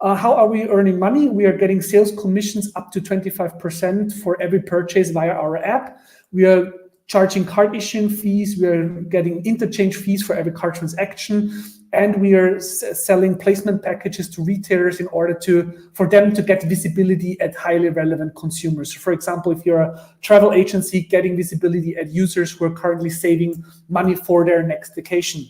How are we earning money? We are getting sales commissions up to 25% for every purchase via our app. We are charging card issuing fees. We are getting interchange fees for every card transaction. And we are selling placement packages to retailers in order for them to get visibility at highly relevant consumers. For example, if you're a travel agency, getting visibility at users who are currently saving money for their next vacation.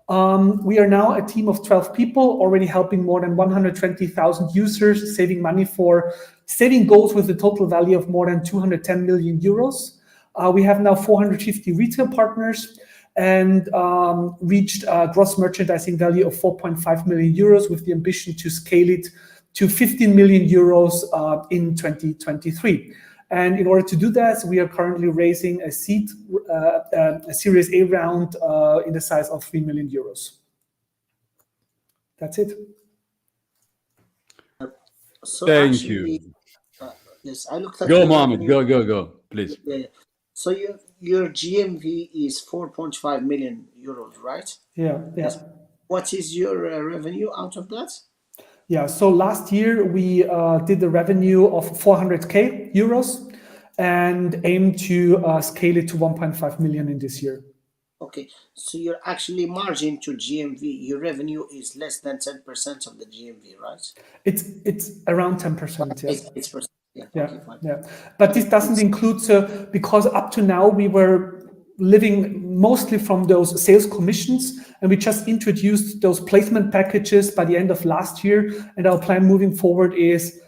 We are now a team of 12 people, already helping more than 120,000 users, saving money for saving goals with a total value of more than 210 million euros. We have now 450 retail partners and reached a gross merchandising value of 4.5 million euros with the ambition to scale it to 15 million euros in 2023. And in order to do that, we are currently raising a Series A round in the size of 3 million euros. That's it. So Thank actually, you. yes, I looked at Go, your Mohammed. revenue. Go, please. Yeah. So your GMV is 4.5 million euros, right? Yeah. Yes. What is your revenue out of that? Yeah, so last year we did the revenue of 400k euros and aim to scale it to 1.5 million in this year. Okay, so your actually margin to GMV, your revenue is less than 10% of the GMV, right? It's around 10%, yeah. 8%. Yeah, Yeah, okay, fine. yeah. But this doesn't include, because up to now we were living mostly from those sales commissions, and we just introduced those placement packages by the end of last year. And our plan moving forward is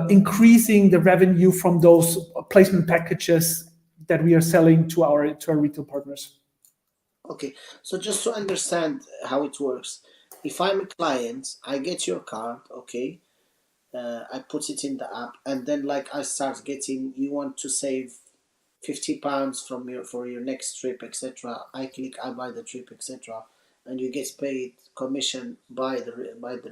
increasing the revenue from those placement packages that we are selling to our retail partners. Okay, so just to understand how it works, if I'm a client, I get your card, okay, I put it in the app, and then like I start getting, you want to save £50 for your next trip, etc. I click, I buy the trip, etc. And you get paid commission by the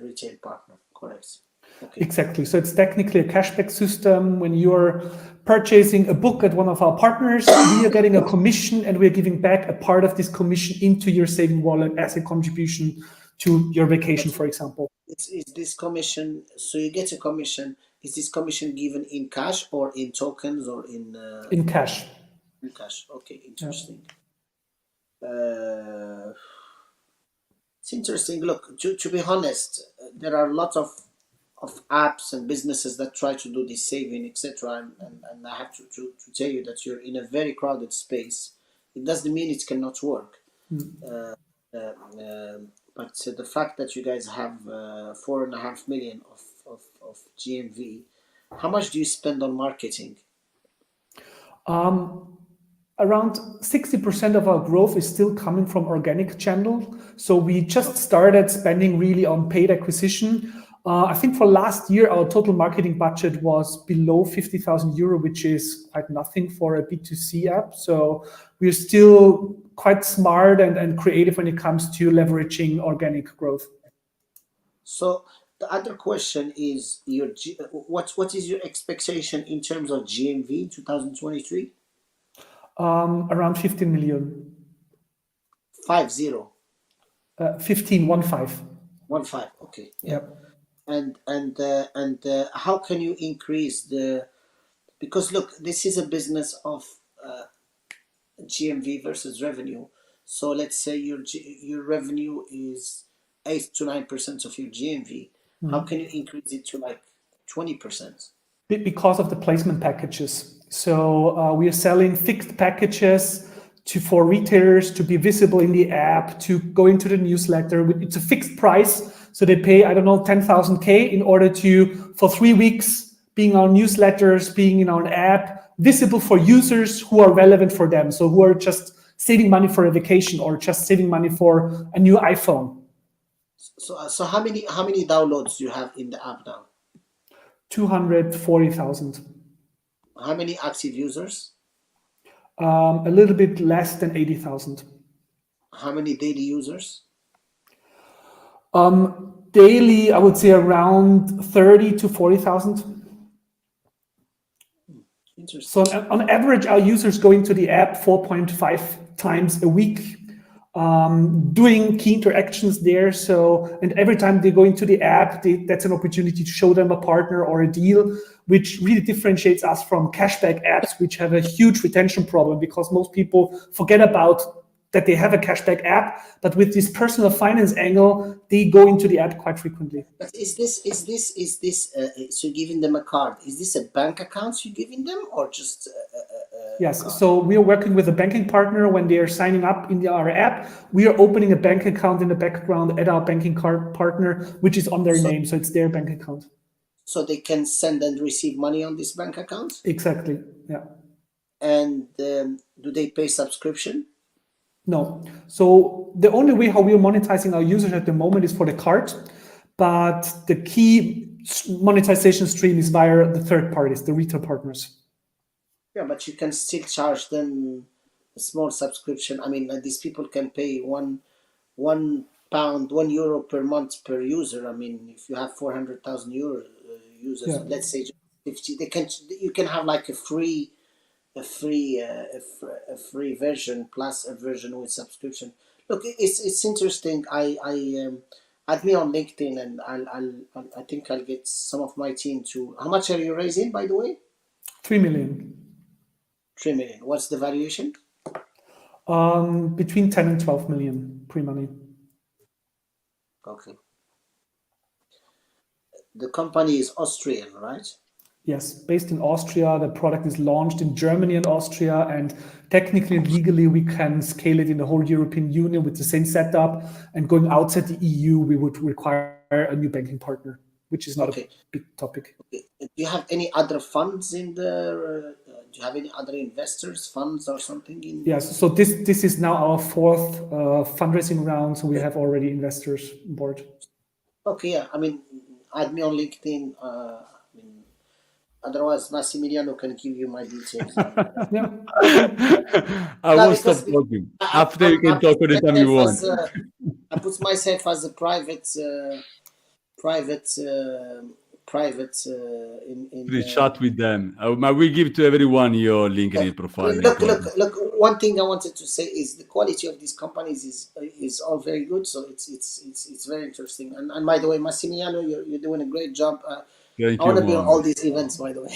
retail partner, correct? Okay. Exactly. So it's technically a cashback system. When you're purchasing a book at one of our partners, we are getting a commission, and we're giving back a part of this commission into your saving wallet as a contribution to your vacation, for example. Is this commission, so you get a commission, is this commission given in cash or in tokens or in cash? In cash. Okay, interesting. Yeah. It's interesting. Look, to be honest, there are a lot of apps and businesses that try to do this saving, etc. And I have to tell you that you're in a very crowded space. It doesn't mean it cannot work. But the fact that you guys have 4.5 million of GMV, how much do you spend on marketing? Around 60% of our growth is still coming from organic channel. So we just started spending really on paid acquisition. I think for last year, our total marketing budget was below 50,000 euro, which is quite nothing for a B2C app. So we're still quite smart and creative when it comes to leveraging organic growth. So the other question is what is your expectation in terms of GMV in 2023? Around 15 million. 50. 15, 15. 15. Okay. Yeah. Yep. And how can you increase because look, this is a business of GMV versus revenue. So let's say your revenue is 8 to 9% of your GMV. How can you increase it to like 20%? Because of the placement packages. So we are selling fixed packages for retailers to be visible in the app, to go into the newsletter. It's a fixed price. So they pay, I don't know, 10,000 K in order to, for 3 weeks, being on newsletters, being in our app, visible for users who are relevant for them. So who are just saving money for a vacation or just saving money for a new iPhone. So how many downloads do you have in the app now? 240,000. How many active users? A little bit less than 80,000. How many daily users? Daily, I would say around 30 to 40,000. Interesting. So on average, our users go into the app 4.5 times a week, doing key interactions there. So, and every time they go into the app, that's an opportunity to show them a partner or a deal, which really differentiates us from cashback apps, which have a huge retention problem because most people forget about that they have a cashback app, but with this personal finance angle, they go into the app quite frequently. But is this so giving them a card? Is this a bank account you're giving them, or just yes? card? So we are working with a banking partner when they are signing up in our app. We are opening a bank account in the background at our banking card partner, which is on their name, so it's their bank account. So they can send and receive money on this bank account. Exactly. Yeah. And do they pay subscription? No. So the only way how we are monetizing our users at the moment is for the card, but the key monetization stream is via the third parties, the retail partners. Yeah, but you can still charge them a small subscription. I mean, these people can pay £1 €1 per month per user. I mean, if you have 400,000 users, Yeah. let's say 50, you can have like a free version plus a version with subscription. Look, it's interesting. Add me on LinkedIn, and I think I'll get some of my team to. How much are you raising, by the way? 3 million. 3 million. What's the valuation? Between 10 and 12 million pre-money. Okay. The company is Austrian, right? Yes, based in Austria. The product is launched in Germany and Austria, and technically and legally we can scale it in the whole European Union with the same setup. And going outside the EU, we would require a new banking partner, which is not a big topic. Okay. Do you have any other funds in the? Do you have any other investors, funds, or something in? Yes. So this is now our fourth fundraising round. So we have already investors on board. Okay. Yeah. I mean, add me on LinkedIn. Otherwise, Massimiliano can give you my details. Yeah. I will stop talking. After you can talk anytime you want. I put myself as a private Please chat with them. I will give to everyone your LinkedIn profile. Look. One thing I wanted to say is the quality of these companies is all very good. So it's very interesting. And by the way, Massimiliano, you're doing a great job. I want to be on all these events, by the way.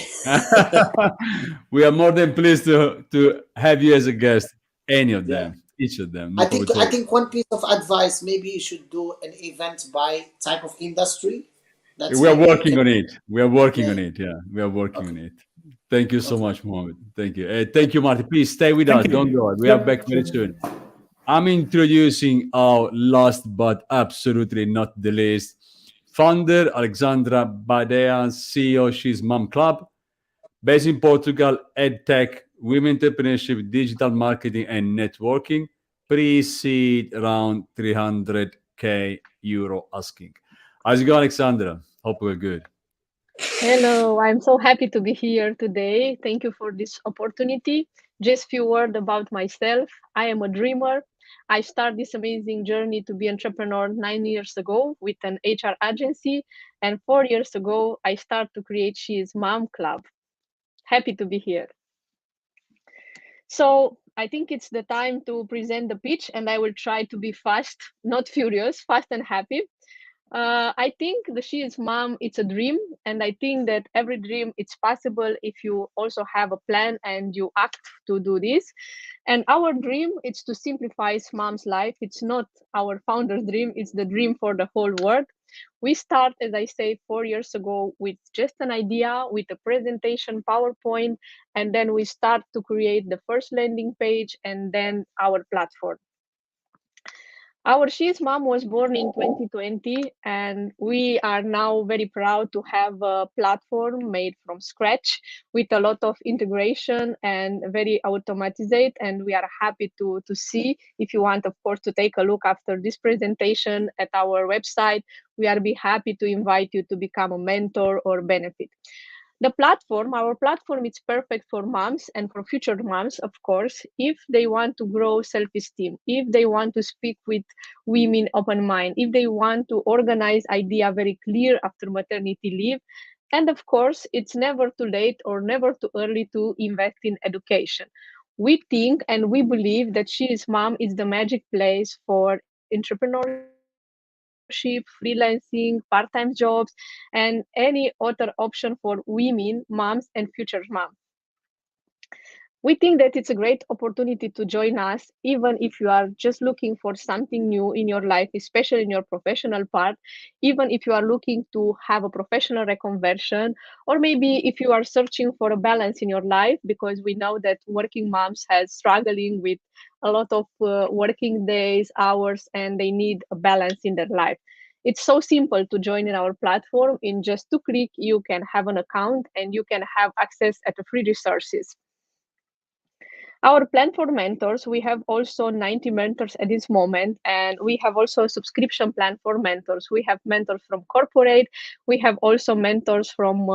We are more than pleased to have you as a guest. Any of them, each of them. I think one piece of advice, maybe you should do an event by type of industry. We are working on it. We are working on it. Yeah, we are working on it. Thank you so much, Mohammed. Thank you. Thank you, Marty. Please stay with us. Don't go. We are back very soon. I'm introducing our last but absolutely not the least founder, Alexandra Badea, CEO, She's Mom Club, based in Portugal, EdTech, women entrepreneurship, digital marketing, and networking, pre-seed around 300K euro asking. How's it going, Alexandra? Hope we're good. Hello, I'm so happy to be here today. Thank you for this opportunity. Just few words about myself. I am a dreamer. I started this amazing journey to be entrepreneur 9 years ago with an HR agency, and 4 years ago I started to create She's Mom Club. Happy to be here. So I think it's the time to present the pitch, and I will try to be fast, not furious, fast and happy. I think the She is Mom, it's a dream. And I think that every dream, it's possible if you also have a plan and you act to do this. And our dream is to simplify mom's life. It's not our founder's dream, it's the dream for the whole world. We start, as I say, 4 years ago with just an idea, with a presentation PowerPoint, and then we start to create the first landing page and then our platform. Our She's Mom was born in 2020, and we are now very proud to have a platform made from scratch with a lot of integration and very automatized. And we are happy to see. If you want, of course, to take a look after this presentation at our website, we are be happy to invite you to become a mentor or benefit. Our platform is perfect for moms and for future moms, of course, if they want to grow self-esteem, if they want to speak with women open mind, if they want to organize idea very clear after maternity leave. And of course, it's never too late or never too early to invest in education. We think and we believe that She is Mom is the magic place for entrepreneurship, freelancing, part-time jobs, and any other option for women, moms, and future moms. We think that it's a great opportunity to join us, even if you are just looking for something new in your life, especially in your professional part, even if you are looking to have a professional reconversion, or maybe if you are searching for a balance in your life, because we know that working moms has struggling with a lot of working days, hours, and they need a balance in their life. It's so simple to join in our platform. In just 2 clicks, you can have an account and you can have access at the free resources. Our plan for mentors, we have also 90 mentors at this moment, and we have also a subscription plan for mentors. We have mentors from corporate, we have also mentors from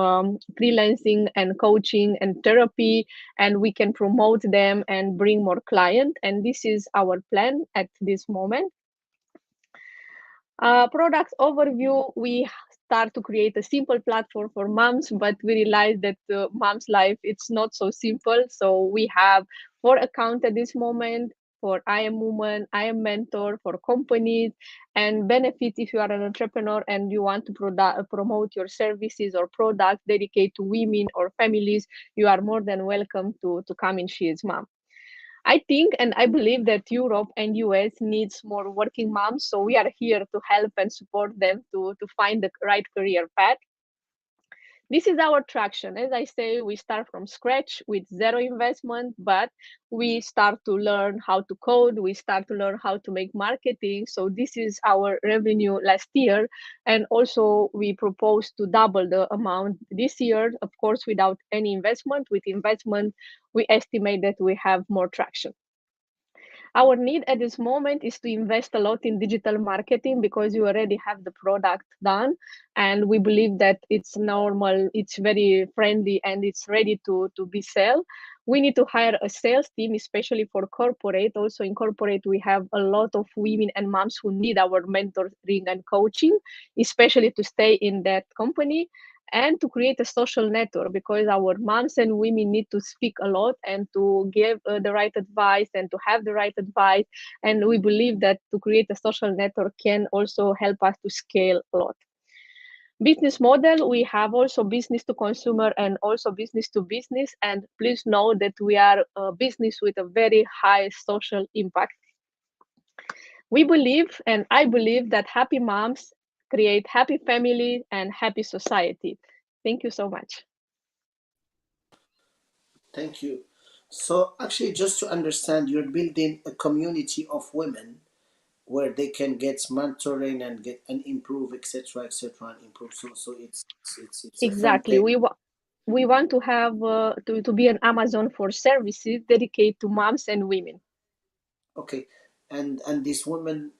freelancing and coaching and therapy, and we can promote them and bring more clients. And this is our plan at this moment. Product overview, we start to create a simple platform for moms, but we realize that mom's life, it's not so simple. So we have 4 accounts at this moment for I am woman, I am mentor, for companies, and benefit if you are an entrepreneur and you want to promote your services or products dedicated to women or families, you are more than welcome to come in She is Mom. I think and I believe that Europe and US needs more working moms. So we are here to help and support them to find the right career path. This is our traction. As I say, we start from scratch with zero investment, but we start to learn how to code. We start to learn how to make marketing. So this is our revenue last year. And also we propose to double the amount this year, of course, without any investment. With investment, we estimate that we have more traction. Our need at this moment is to invest a lot in digital marketing because you already have the product done, and we believe that it's normal, it's very friendly, and it's ready to be sold. We need to hire a sales team, especially for corporate. Also in corporate, we have a lot of women and moms who need our mentoring and coaching, especially to stay in that company, and to create a social network, because our moms and women need to speak a lot and to give the right advice and to have the right advice. And we believe that to create a social network can also help us to scale a lot. Business model, we have also business to consumer and also business to business. And please know that we are a business with a very high social impact. We believe, and I believe, that happy moms create happy family and happy society. Thank you so much. Thank you. So actually, just to understand, you're building a community of women where they can get mentoring and get and improve, etc., and improve. So it's a front Exactly. page. We want to have to be an Amazon for services dedicated to moms and women. Okay, and these women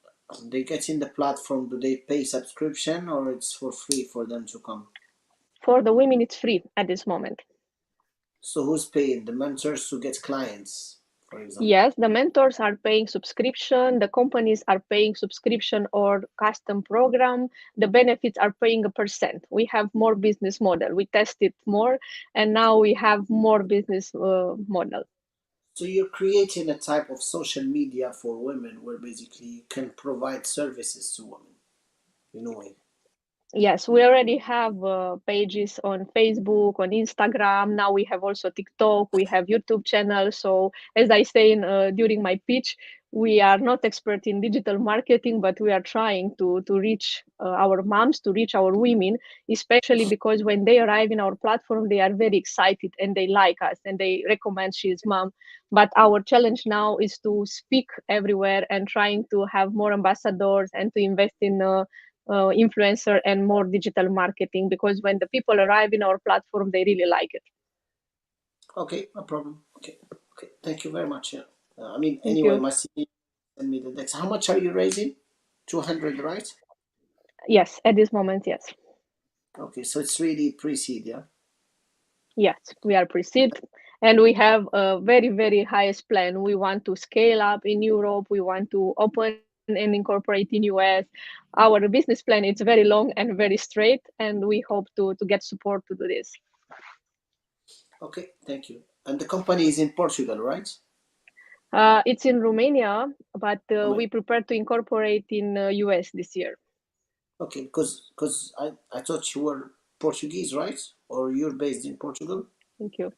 they get in the platform, do they pay subscription or it's for free for them to come? For the women, it's free at this moment. So who's paying? The mentors to get clients, for example? Yes, the mentors are paying subscription, the companies are paying subscription or custom program, the benefits are paying a percent. We have more business model. We tested more and now we have more business model. So you're creating a type of social media for women where basically you can provide services to women in a way. Yes, we already have pages on Facebook, on Instagram. Now we have also TikTok. We have YouTube channel. So as I say during my pitch, we are not expert in digital marketing, but we are trying to reach our moms, to reach our women, especially because when they arrive in our platform, they are very excited and they like us and they recommend She's Mom. But our challenge now is to speak everywhere and trying to have more ambassadors and to invest in influencer and more digital marketing, because when the people arrive in our platform, they really like it. Okay, no problem. Okay, thank you very much. Yeah. I mean, Thank anyway, you. my CV send me the decks. How much are you raising? 200, right? Yes, at this moment, yes. Okay, so it's really pre-seed, yeah? Yes, we are pre-seed and we have a very, very highest plan. We want to scale up in Europe. We want to open and incorporate in US. Our business plan is very long and very straight, and we hope to get support to do this. Okay, thank you. And the company is in Portugal, right? It's in Romania, but we prepare to incorporate in US this year. Okay, because I thought you were Portuguese, right? Or you're based in Portugal? Thank you.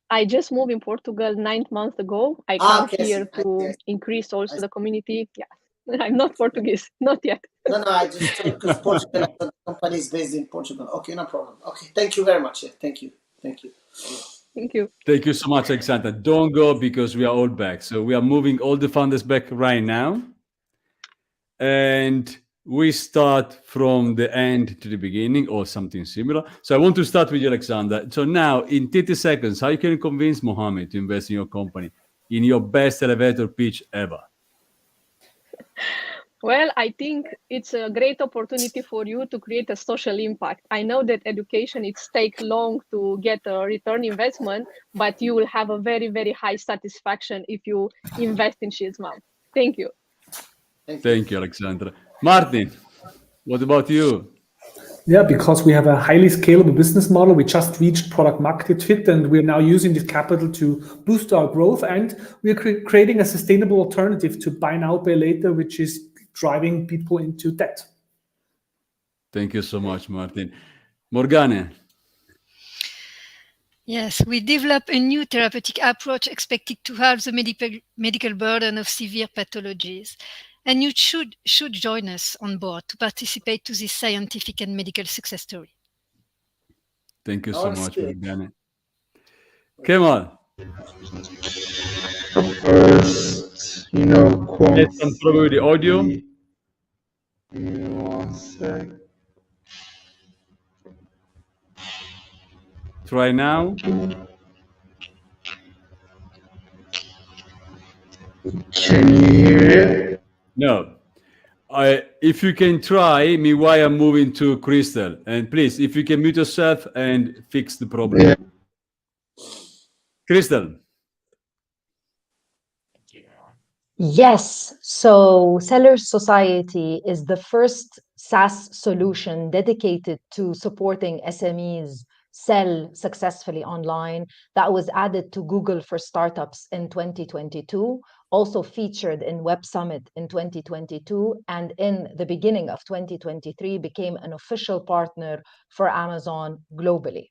I just moved in Portugal 9 months ago. I come Okay, here to increase also the community. Yeah, I'm not Portuguese, not yet. No, I just thought because Portugal, I thought the company is based in Portugal. Okay, no problem. Okay, thank you very much. Yeah, thank you. Thank you. Thank you so much, Alexandra. Don't go because we are all back. So we are moving all the founders back right now. And we start from the end to the beginning or something similar. So I want to start with you, Alexandra. So now in 30 seconds, how you can convince Mohammed to invest in your company in your best elevator pitch ever? Well, I think it's a great opportunity for you to create a social impact. I know that education, it takes long to get a return investment, but you will have a very, very high satisfaction if you invest in She's Mom. Thank you. Thank you, Alexandra. Martin, what about you? Yeah, because we have a highly scalable business model. We just reached product market fit, and we're now using this capital to boost our growth. And we're creating a sustainable alternative to buy now, pay later, which is driving people into debt. Thank you so much, Martin. Morgane. Yes, we develop a new therapeutic approach expected to halve the medical burden of severe pathologies. And you should join us on board to participate to this scientific and medical success story. Thank you so much, Morgane. Kemal. First, Let's control the audio. Give me 1 sec. Try now. Can you hear it? No. If you can try, meanwhile I'm moving to Crystal. And please, if you can mute yourself and fix the problem. Yeah. Crystal. Yes. So Sellers Society is the first SaaS solution dedicated to supporting SMEs sell successfully online that was added to Google for Startups in 2022, also featured in Web Summit in 2022, and in the beginning of 2023 became an official partner for Amazon globally.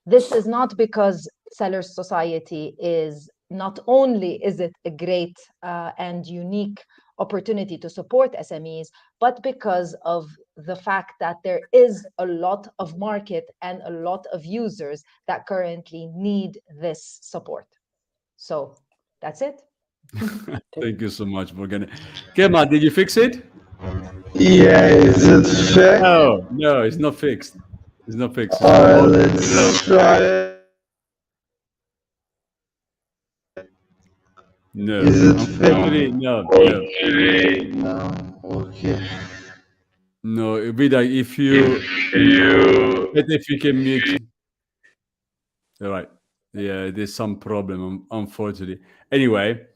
This is not because Sellers Society is not only is it a great and unique opportunity to support SMEs, but because of the fact that there is a lot of market and a lot of users that currently need this support. So that's it. Thank you so much, Morgan. Kema, did you fix it? Yeah, is it fixed? No, it's not fixed. It's not fixed. Let's try it. No, Is it unfortunately, fake? no. Okay, no. Okay. No, Vida, if you can mute. All right. Yeah, there's some problem, unfortunately. Anyway,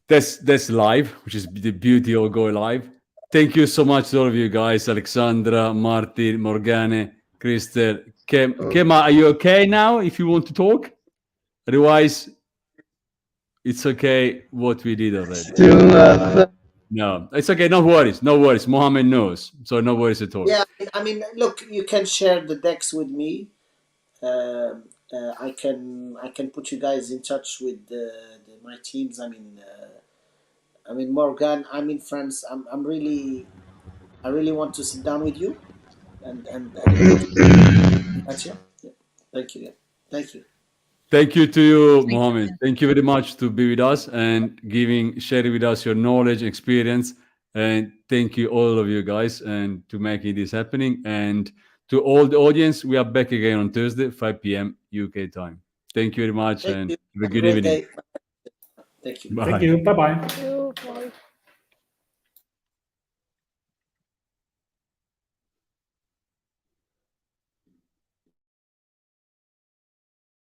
that's live, which is the beauty of Go Live. Thank you so much to all of you guys, Alexandra, Martin, Morgane, Crystal. Kema, are you okay now if you want to talk? Otherwise, it's okay what we did already. Still not. No, it's okay. No worries. No worries. Mohammed knows. So no worries at all. Yeah, I mean, look, you can share the decks with me. I can put you guys in touch with my teams. I mean Morgan. I'm in France. I really want to sit down with you and go through that. Yeah. Thank you. Yeah. Thank you. Thank you to you, Thank you. Mohammed. Thank you very much to be with us and sharing with us your knowledge, experience, and thank you all of you guys and to making this happening. And to all the audience, we are back again on Thursday, 5 p.m. UK time. Thank you very much Thank and you. have a Have a good great evening. day. Thank you. Bye. Thank you. Bye bye. Thank you.